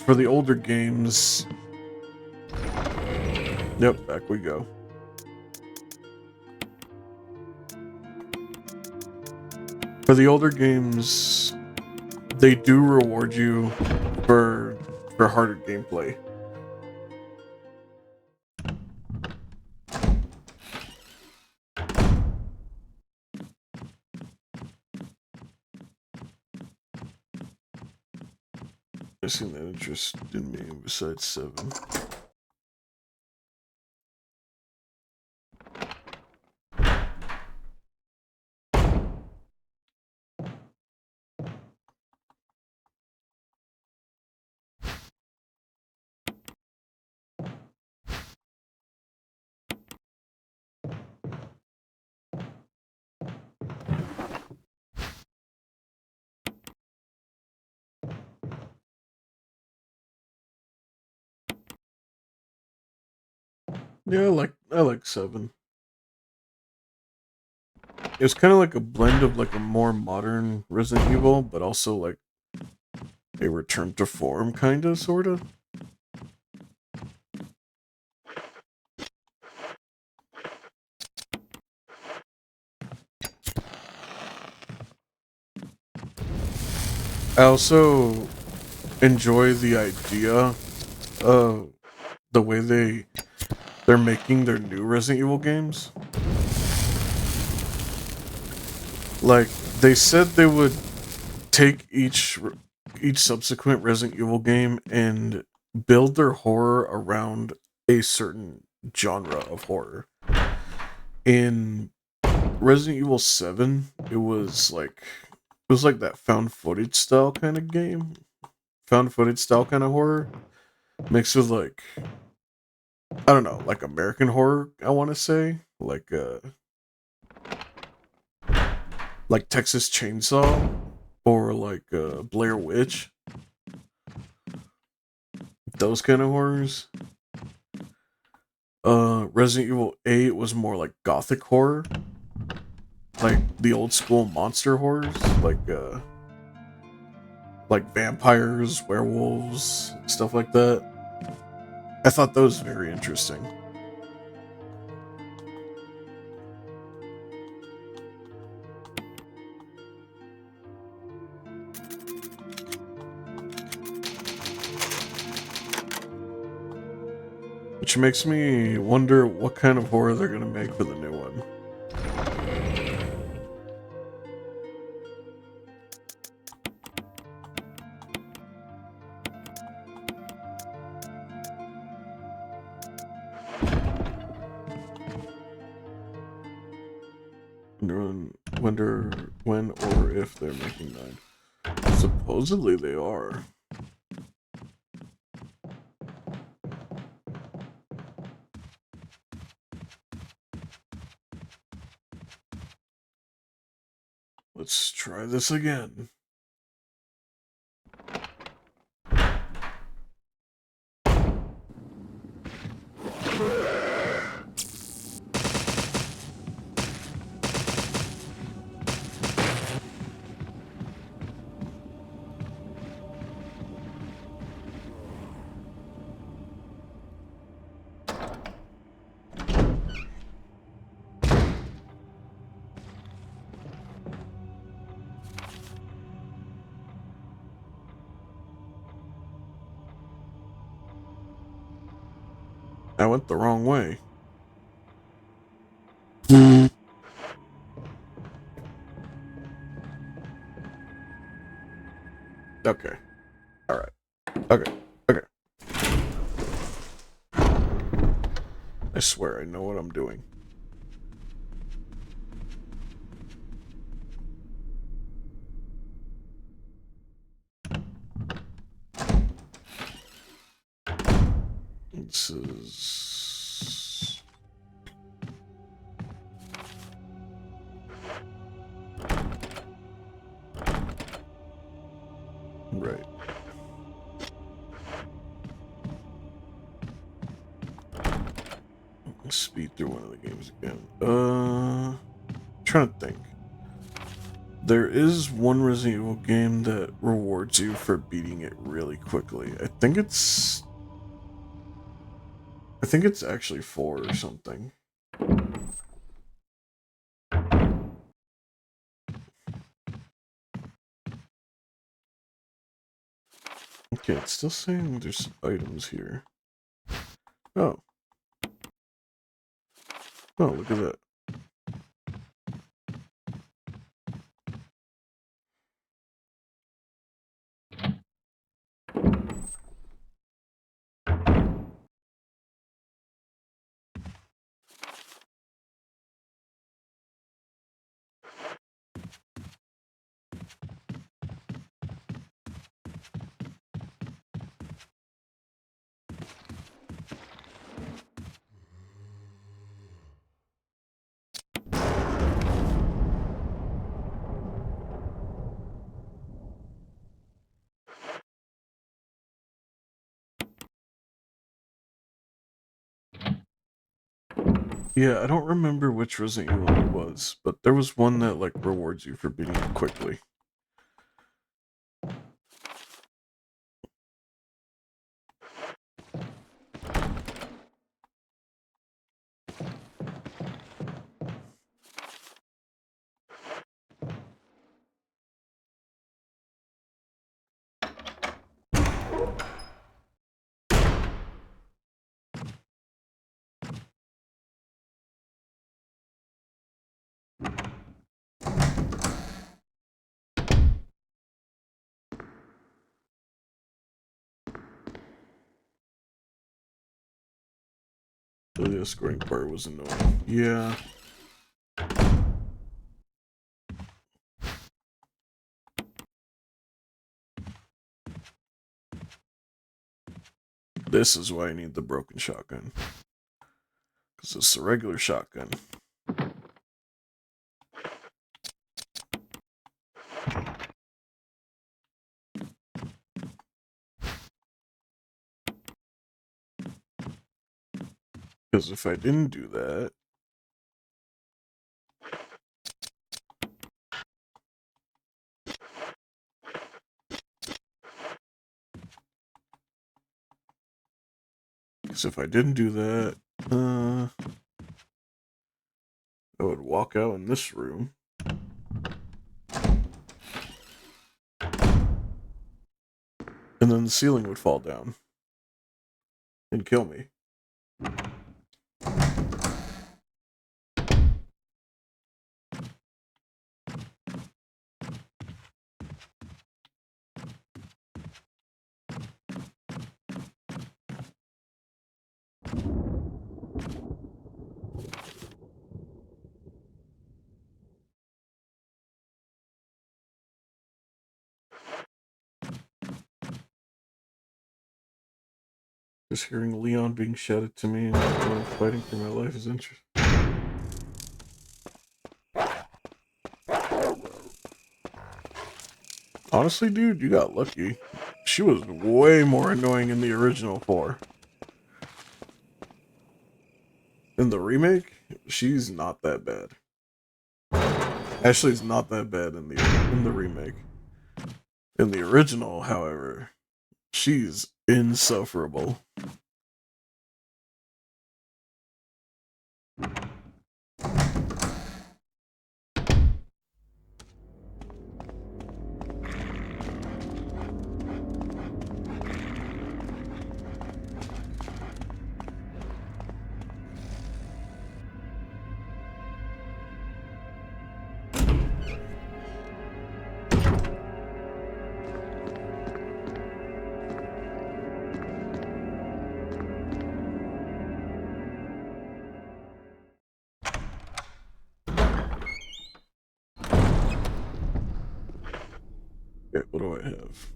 For the older games... Yep, back we go. For the older games, they do reward you for harder gameplay. I seen that interest in me besides 7. Yeah, I like 7. It's kind of like a blend of like a more modern Resident Evil, but also like a return to form, kinda, sorta. I also enjoy the idea of the way they're making their new Resident Evil games. Like, they said they would take each subsequent Resident Evil game and build their horror around a certain genre of horror. In Resident Evil 7, it was like that found footage style kind of game. Found footage style kind of horror. Mixed with like, I don't know, like American horror, I want to say. Like Texas Chainsaw or like Blair Witch. Those kind of horrors. Resident Evil 8 was more like gothic horror. Like the old school monster horrors, like vampires, werewolves, stuff like that. I thought that was very interesting. Which makes me wonder what kind of horror they're gonna make for the new one. Wonder when or if they're making 9. Supposedly they are. Let's try this again. I went the wrong way. Okay. Alright. Okay. Okay. I swear I know what I'm doing. This is... Right. Let's speed through one of the games again. Trying to think. There is one Resident Evil game that rewards you for beating it really quickly. I think it's actually 4 or something. Okay, it's still saying there's items here. Oh. Oh, look at that. Yeah, I don't remember which Resident Evil it was, but there was one that like rewards you for beating it quickly. So the escorting part was annoying. Yeah. This is why I need the broken shotgun. Because it's a regular shotgun. Because if I didn't do that, I would walk out in this room. And then the ceiling would fall down. And kill me. Just hearing Leon being shouted to me and fighting for my life is interesting. Honestly, dude, you got lucky. She was way more annoying in the original 4. In the remake, she's not that bad. Actually, it's not that bad in the remake. In the original, however, she's insufferable. Okay, what do I have?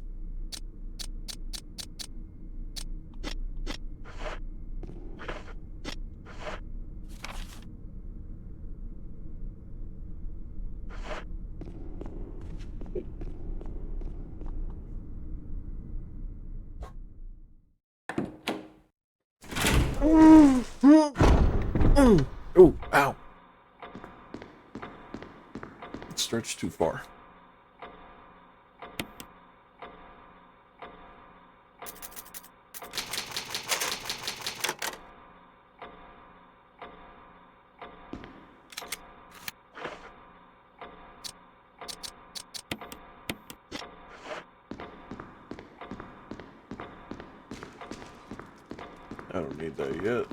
Oh, ow. It stretched too far. I don't need that yet.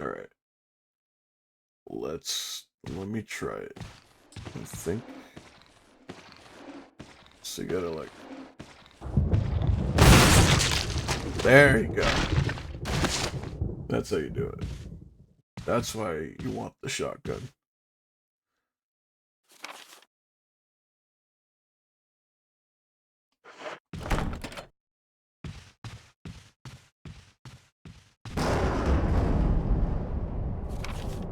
Alright. Let me try it. I think. So you gotta like. There you go. That's how you do it. That's why you want the shotgun.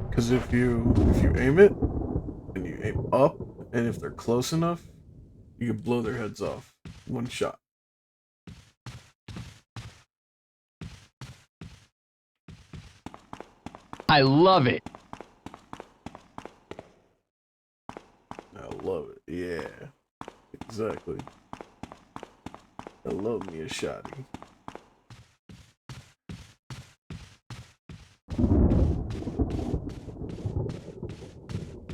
Because if you aim it and you aim up, and if they're close enough, you can blow their heads off. One shot. I love it. I love it. Yeah. Exactly. I love me a shotty.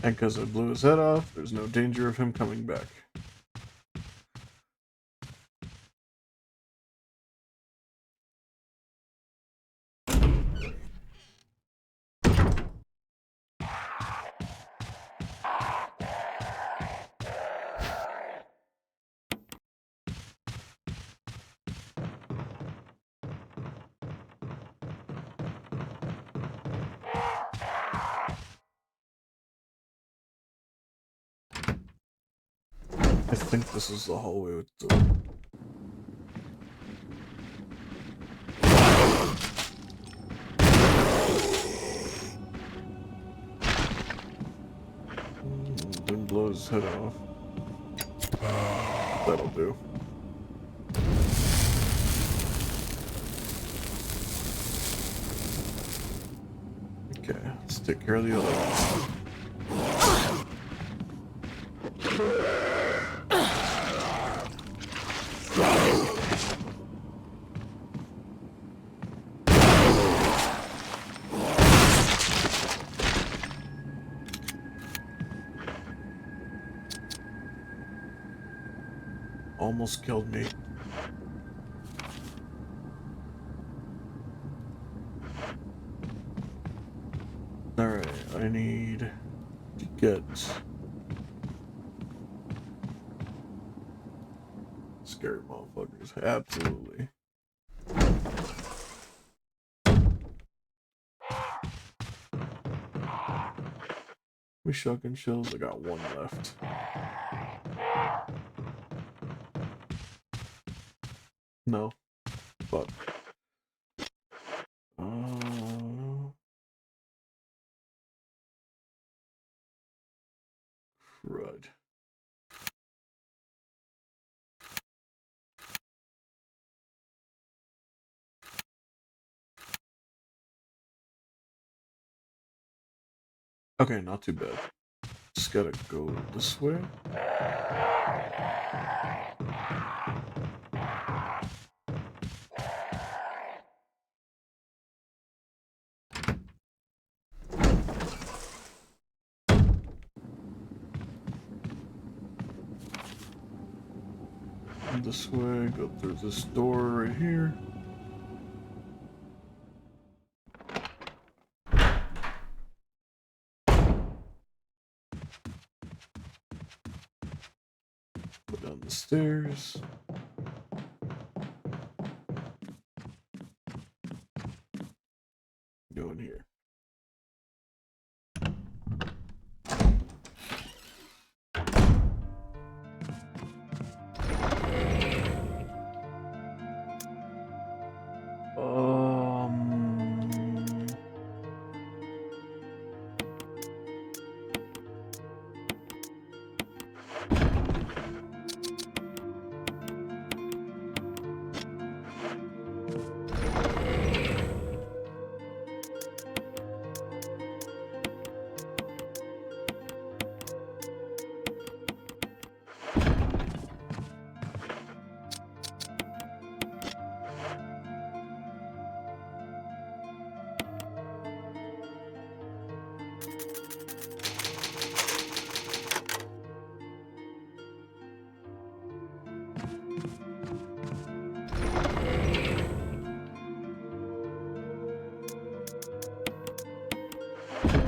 And because I blew his head off, there's no danger of him coming back. I think this is the hallway with the... Didn't blow his head off. That'll do. Okay, let's take care of the other one. Almost killed me. Alright, I need to get scary motherfuckers. Absolutely. We shotgun shells. I got one left. No. Fuck. Crud. Okay, not too bad. Just gotta go this way. This way, go through this door right here. Go down the stairs. Go in here.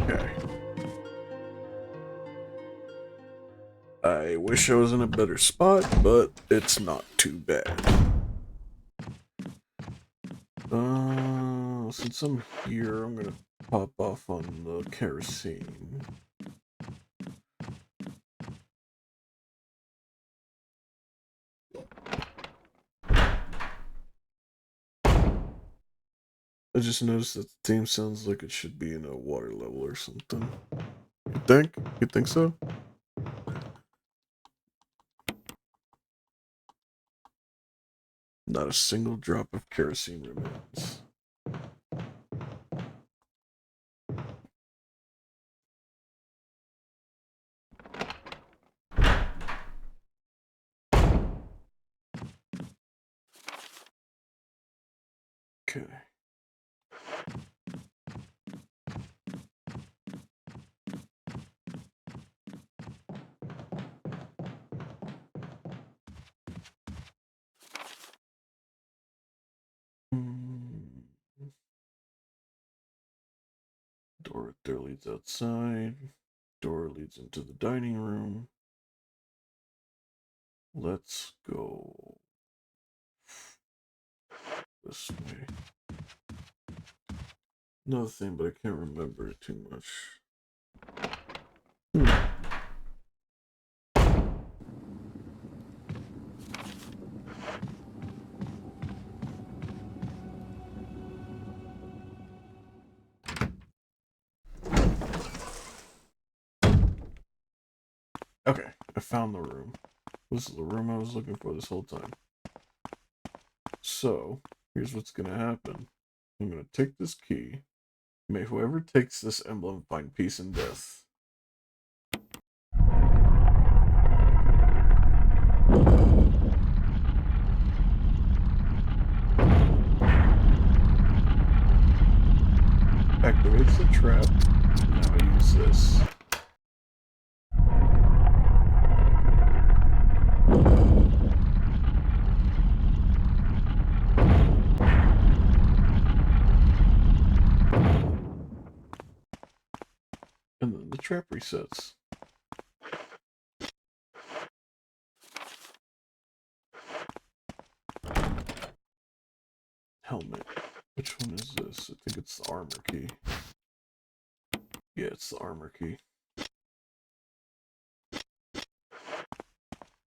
Okay. I wish I was in a better spot, but it's not too bad. Since I'm here, I'm gonna pop off on the kerosene. I just noticed that the theme sounds like it should be in a water level or something. You think? You think so? Not a single drop of kerosene remains. Okay. Door leads outside. Door leads into the dining room. Let's go this way. Another thing, but I can't remember it too much. Okay, I found the room. This is the room I was looking for this whole time. So, here's what's gonna happen. I'm gonna take this key. May whoever takes this emblem find peace in death. Activates the trap. Now I use this. And then the trap resets. Helmet. Which one is this? I think it's the armor key. Yeah, it's the armor key.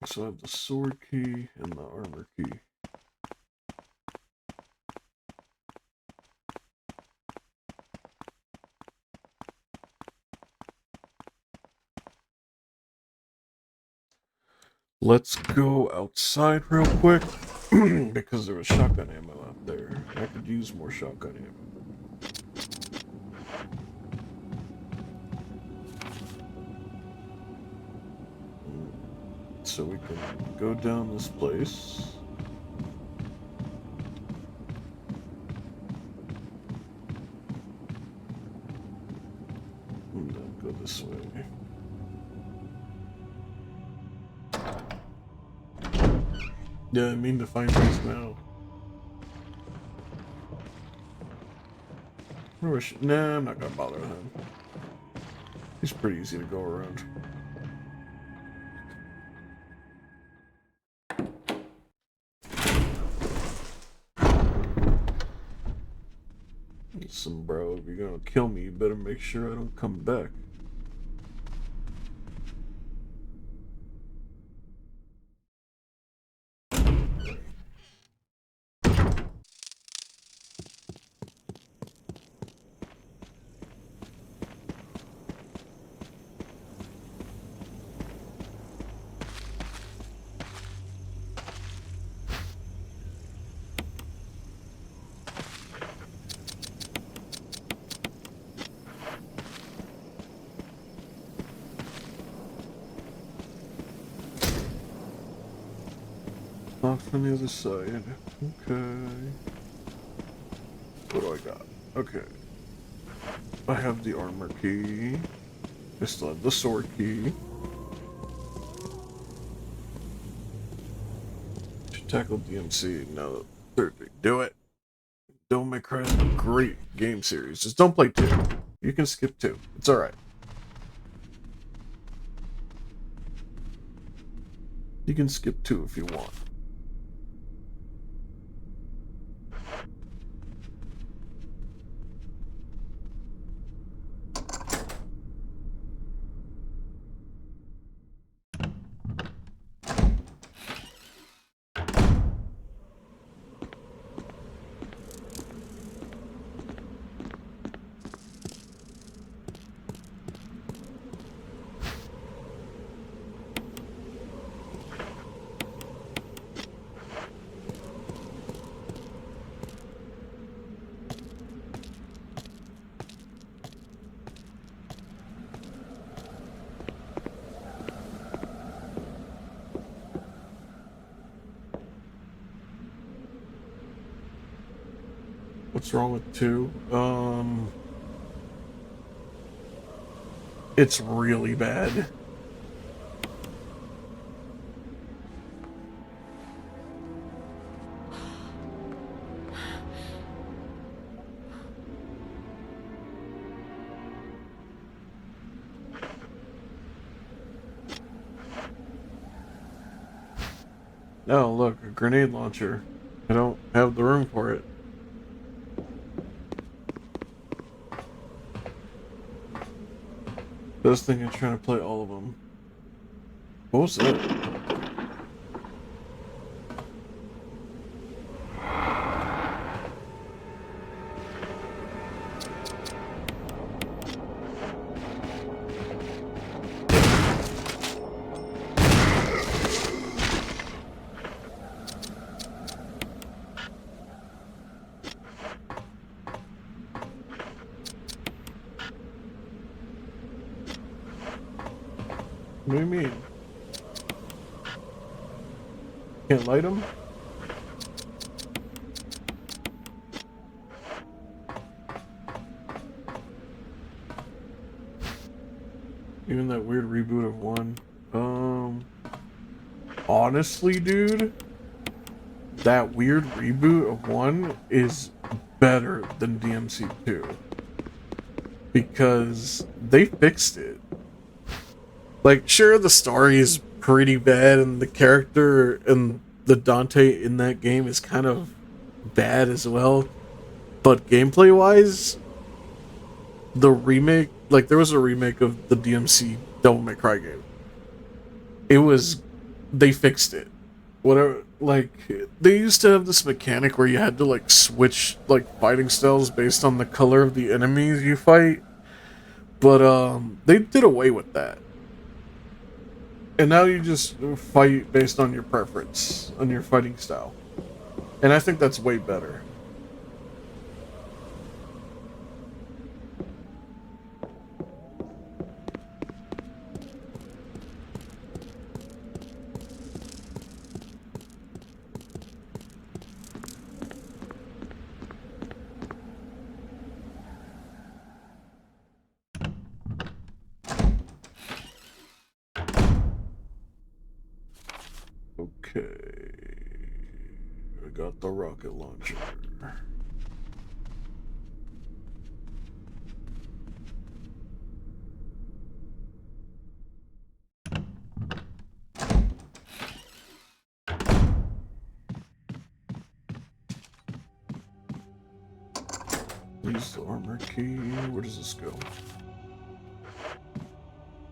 So I have the sword key and the armor key. Let's go outside real quick because there was shotgun ammo out there. I could use more shotgun ammo. So we can go down this place. And then go this way. Yeah, I mean to find these now. Nah, I'm not gonna bother with him. He's pretty easy to go around. Listen, bro, if you're gonna kill me, you better make sure I don't come back. Off on the other side. Okay. What do I got? Okay. I have the armor key. I still have the sword key. Should tackle DMC. No, third thing. Do it. Devil May Cry is a great game series. Just don't play 2. You can skip 2. It's alright. You can skip 2 if you want. What's wrong with 2? It's really bad. Oh, look, a grenade launcher. I don't have the room for it. I was thinking of trying to play all of them. What was that? What do you mean? Can't light them? Even that weird reboot of 1. Honestly, dude, that weird reboot of 1 is better than DMC 2. Because they fixed it. Like, sure, the story is pretty bad, and the character and the Dante in that game is kind of bad as well. But gameplay-wise, the remake, like, there was a remake of the DMC Devil May Cry game. It was, they fixed it. Whatever, like, they used to have this mechanic where you had to, like, switch, like, fighting styles based on the color of the enemies you fight. But, they did away with that. And now you just fight based on your preference, on your fighting style. And I think that's way better. Okay. I got the rocket launcher. Use the armor key. Where does this go?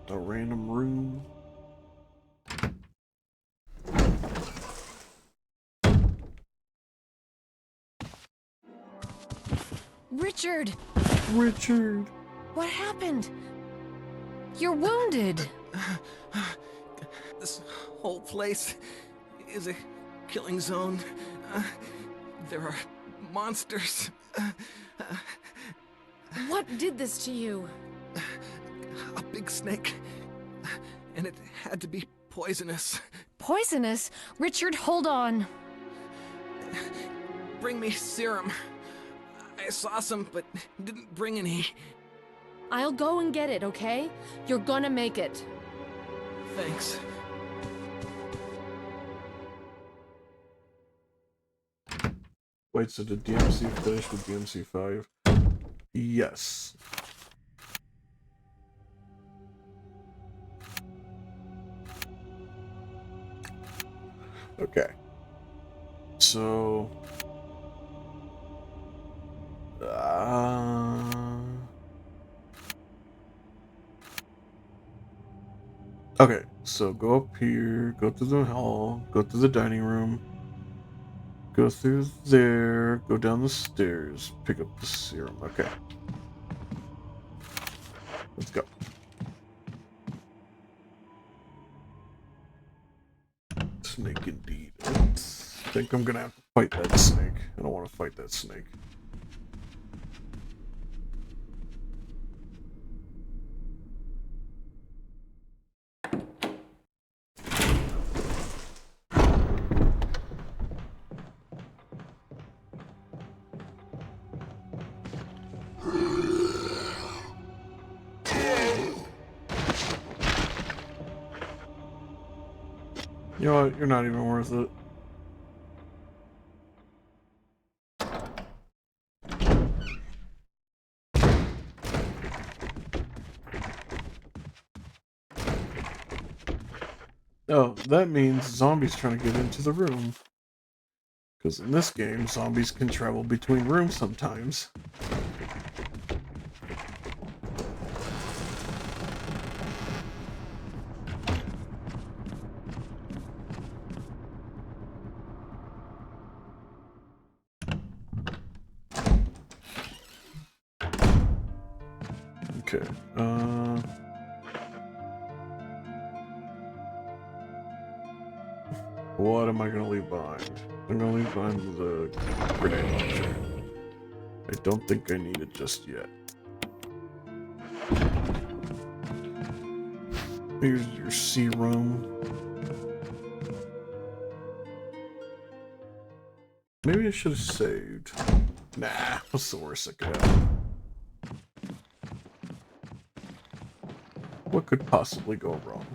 A random room. Richard! Richard! What happened? You're wounded! This whole place is a killing zone. There are monsters. What did this to you? A big snake. And it had to be poisonous. Poisonous? Richard, hold on. Bring me serum. I saw some, but didn't bring any. I'll go and get it, okay? You're gonna make it. Thanks. Wait, so did DMC finish with DMC 5? Yes. Okay. So... Okay, so go up here, go to the hall, go to the dining room, go through there, go down the stairs, pick up the serum. Okay. Let's go. Snake indeed. I think I'm gonna have to fight that snake. I don't want to fight that snake. You know what? You're not even worth it. Oh, that means zombies trying to get into the room. Because in this game, zombies can travel between rooms sometimes. Okay, what am I gonna leave behind? I'm gonna leave behind the grenade launcher. I don't think I need it just yet. Here's your C room. Maybe I should have saved. Nah, what's the worst that could happen? What could possibly go wrong?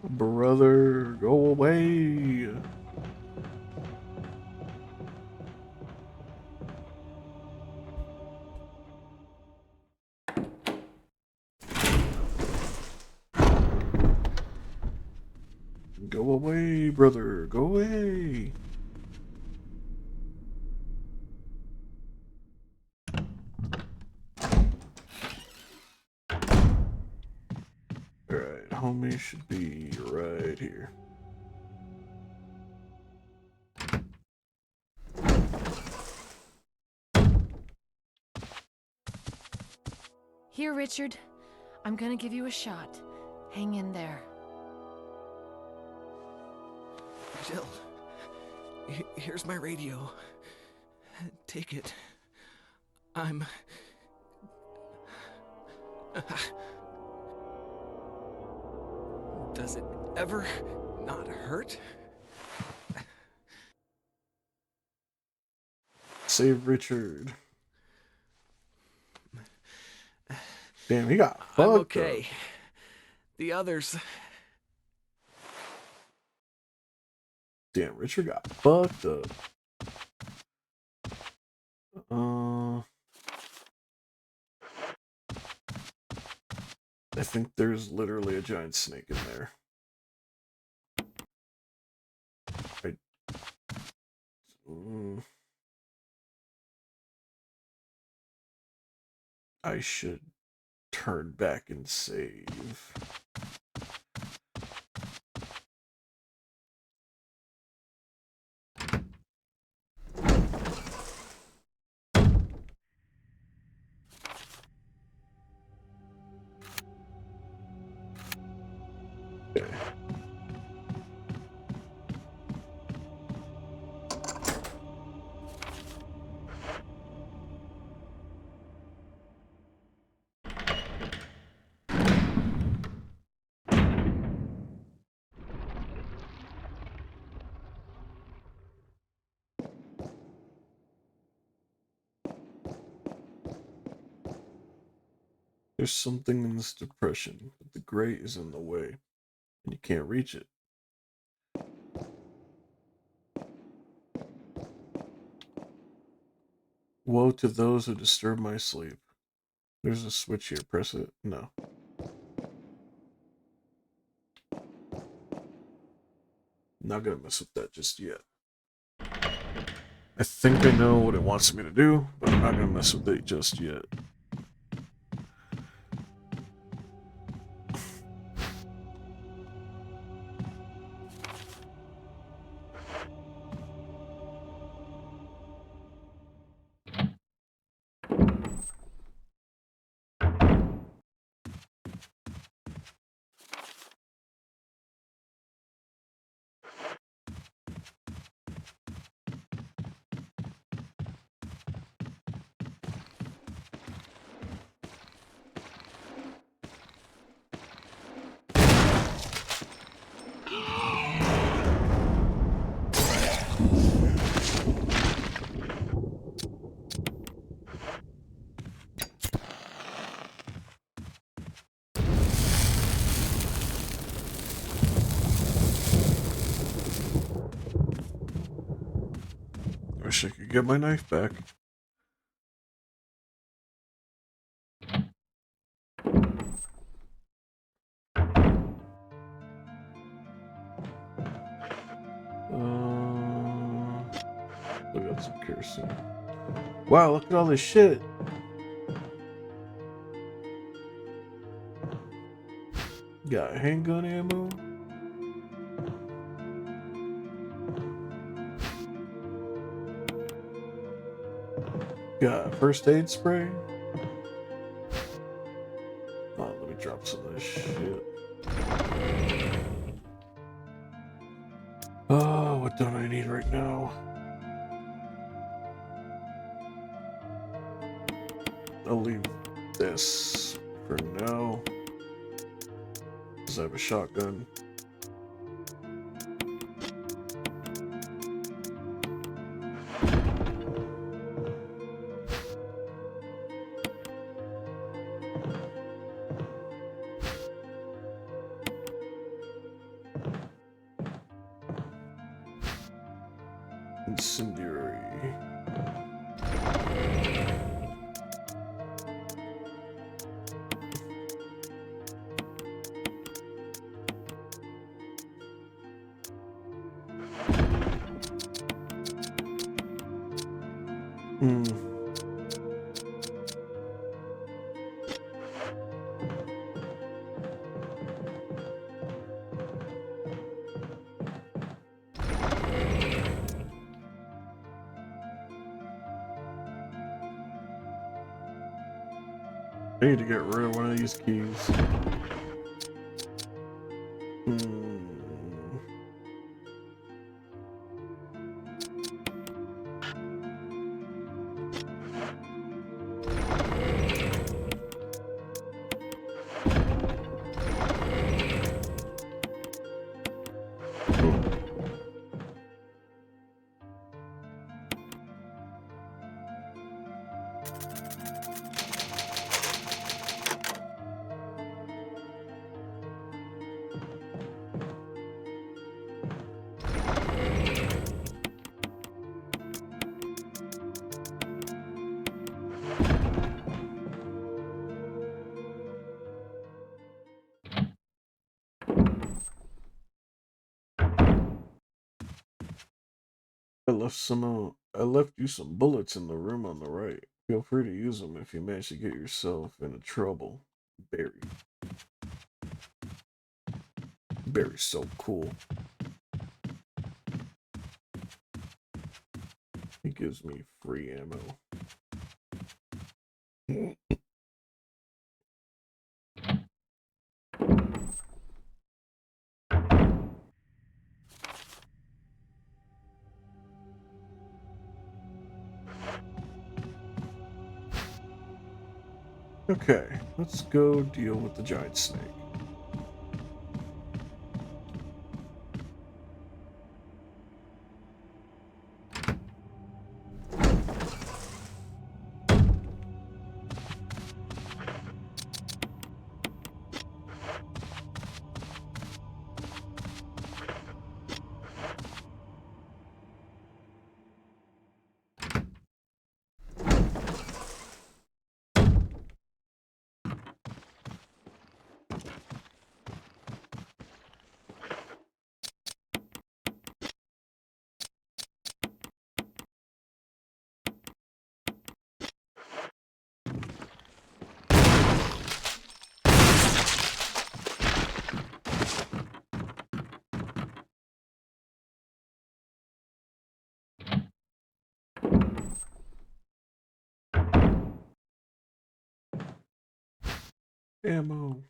Brother, go away. Go away, brother. Go away. Alright, homie should be right here. Here, Richard. I'm gonna give you a shot. Hang in there. Jill, here's my radio. Take it. I'm... Does it ever not hurt? Save Richard. Damn, he got fucked I'm up. okay. The others... Damn, Richard got fucked up. I think there's literally a giant snake in there. I should turn back and save. Okay. There's something in this depression, but the grate is in the way, and you can't reach it. Woe to those who disturb my sleep. There's a switch here, press it. No. Not gonna mess with that just yet. I think I know what it wants me to do, but I'm not gonna mess with it just yet. Wish I could get my knife back. We got some kerosene. Wow, look at all this shit. Got handgun ammo. Got first aid spray. Oh, let me drop some of this shit. Oh, what don't I need right now? I'll leave this for now. Because I have a shotgun. Incendiary. I need to get rid of one of these keys. I left you some bullets in the room on the right. Feel free to use them if you manage to get yourself into trouble. Barry. Barry's so cool. He gives me free ammo. Okay, let's go deal with the giant snake. Ammo.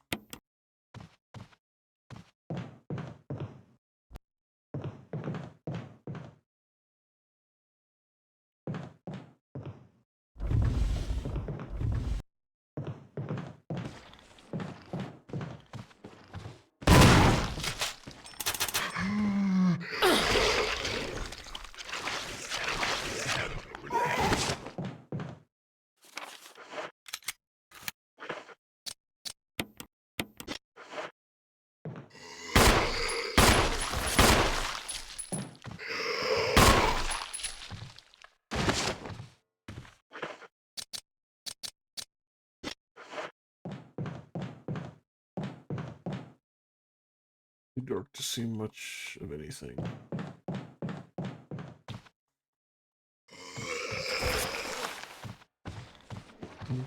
Too dark to see much of anything.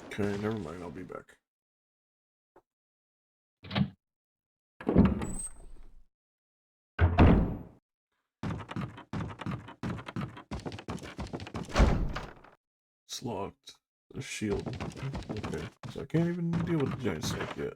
Okay, never mind, I'll be back. It's locked. The shield. Okay, so I can't even deal with the giant snake yet.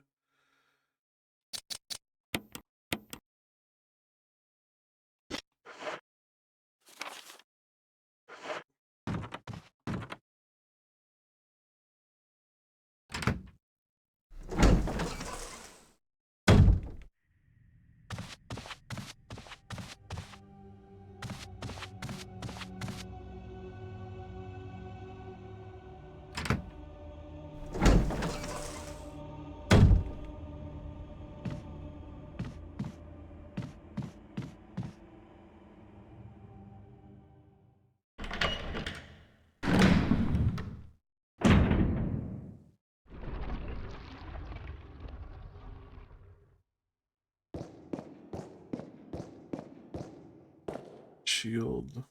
Shield.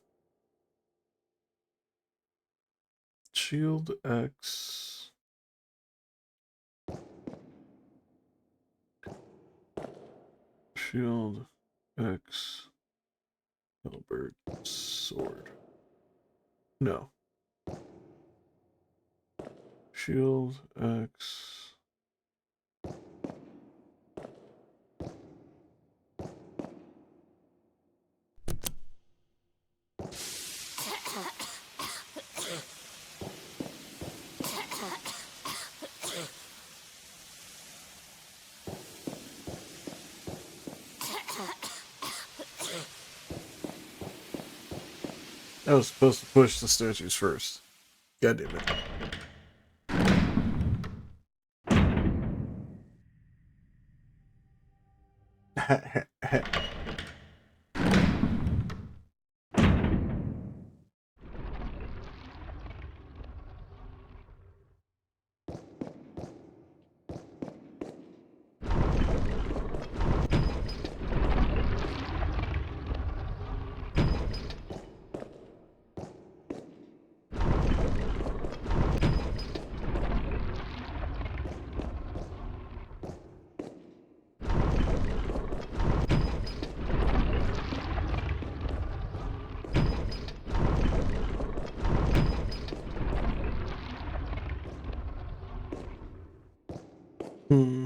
Shield X. Shield X. Halberd sword. No. Shield X. I was supposed to push the statues first. God damn it. Hmm.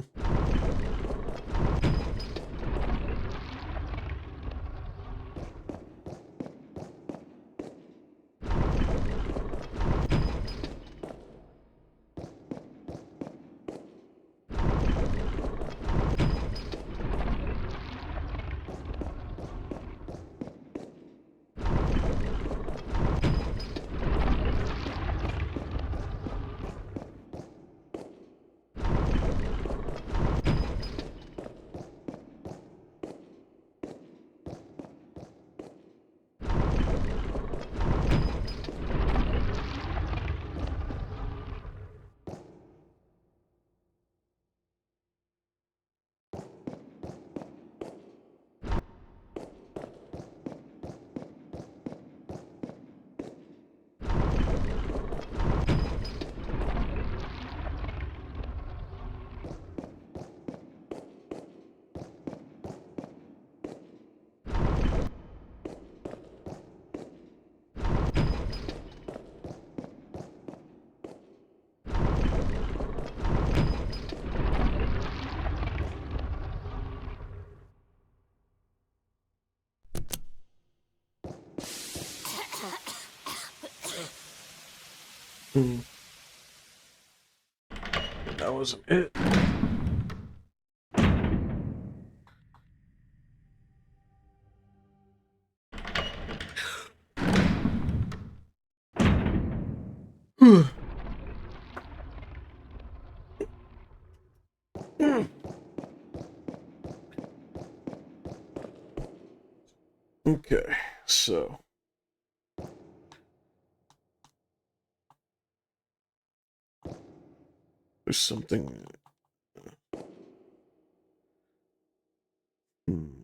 Hmm. That wasn't it. Okay, so there's something. Hmm.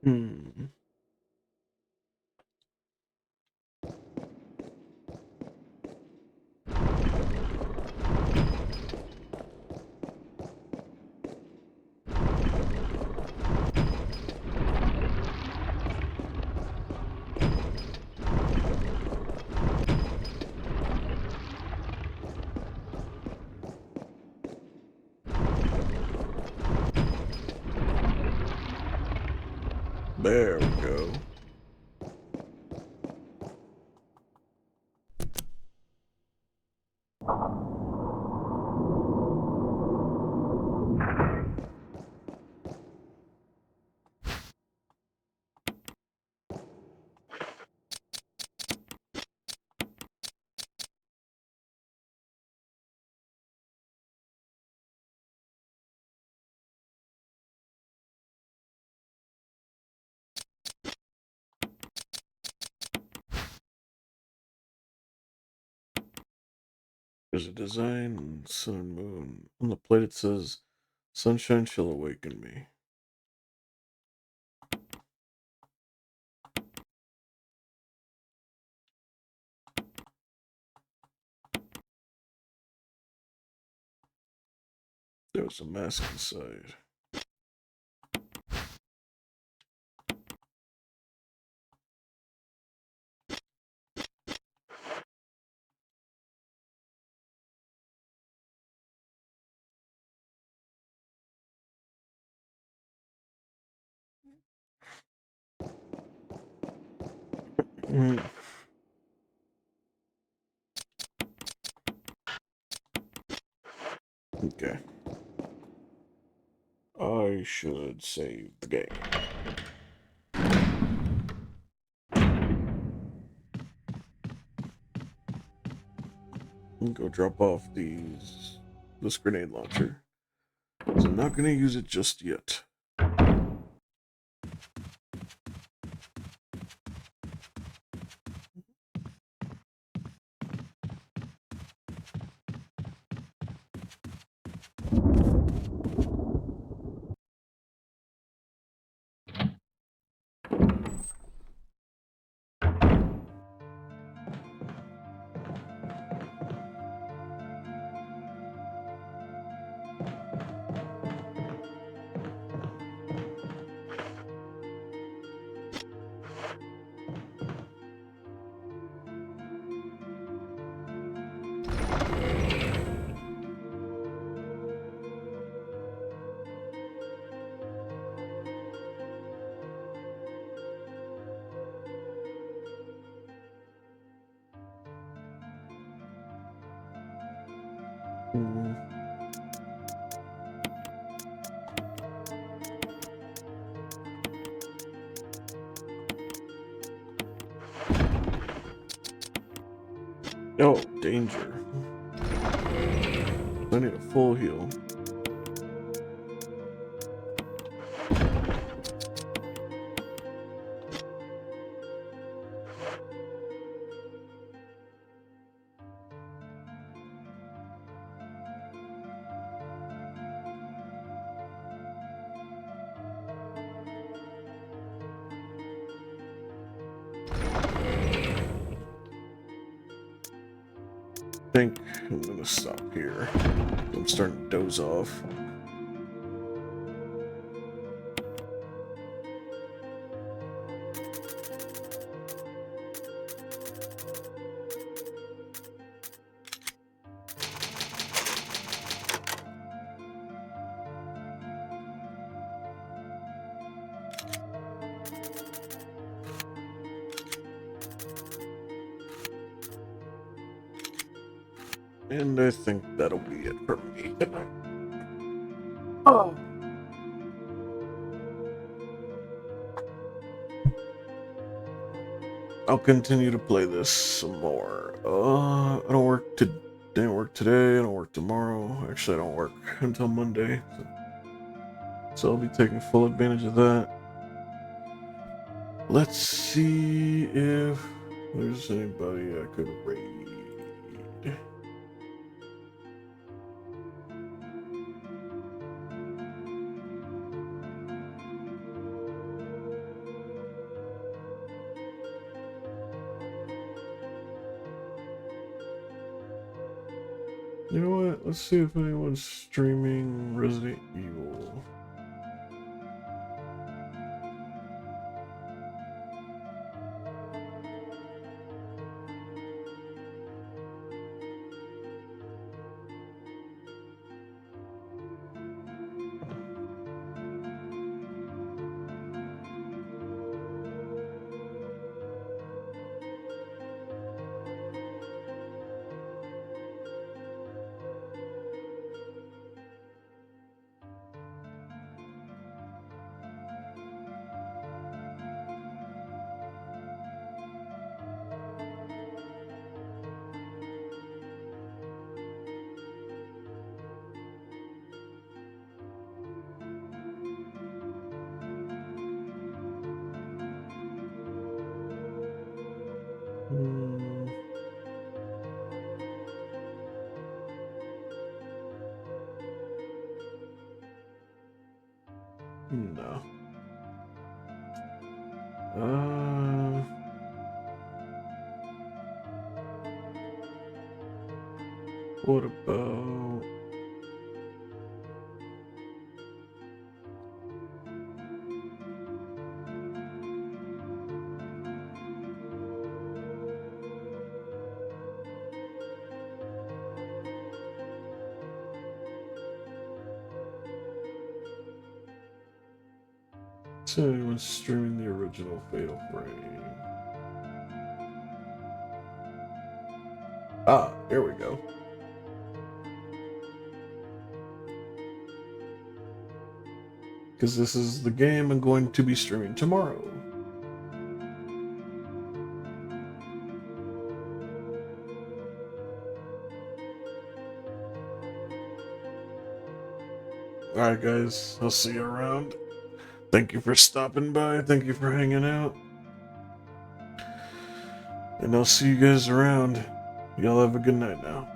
Hmm. There we go. There's a design, sun and moon. On the plate it says, "Sunshine shall awaken me." There was a mask inside. Mm. Okay. I should save the game. And go drop off this grenade launcher. So I'm not gonna use it just yet. Mm. Oh, danger. I need a full heal. I think I'm gonna stop here. I'm starting to doze off. And I think that'll be it for me. Oh. I'll continue to play this some more. I don't work didn't work today, I don't work tomorrow. Actually, I don't work until Monday. So I'll be taking full advantage of that. Let's see if there's anybody I could raid. You know what? Let's see if anyone's streaming Resident Evil. No. What about... So anyone's streaming the original Fatal Frame. Ah, here we go. Because this is the game I'm going to be streaming tomorrow. Alright guys, I'll see you around. Thank you for stopping by, thank you for hanging out. And I'll see you guys around. Y'all have a good night now.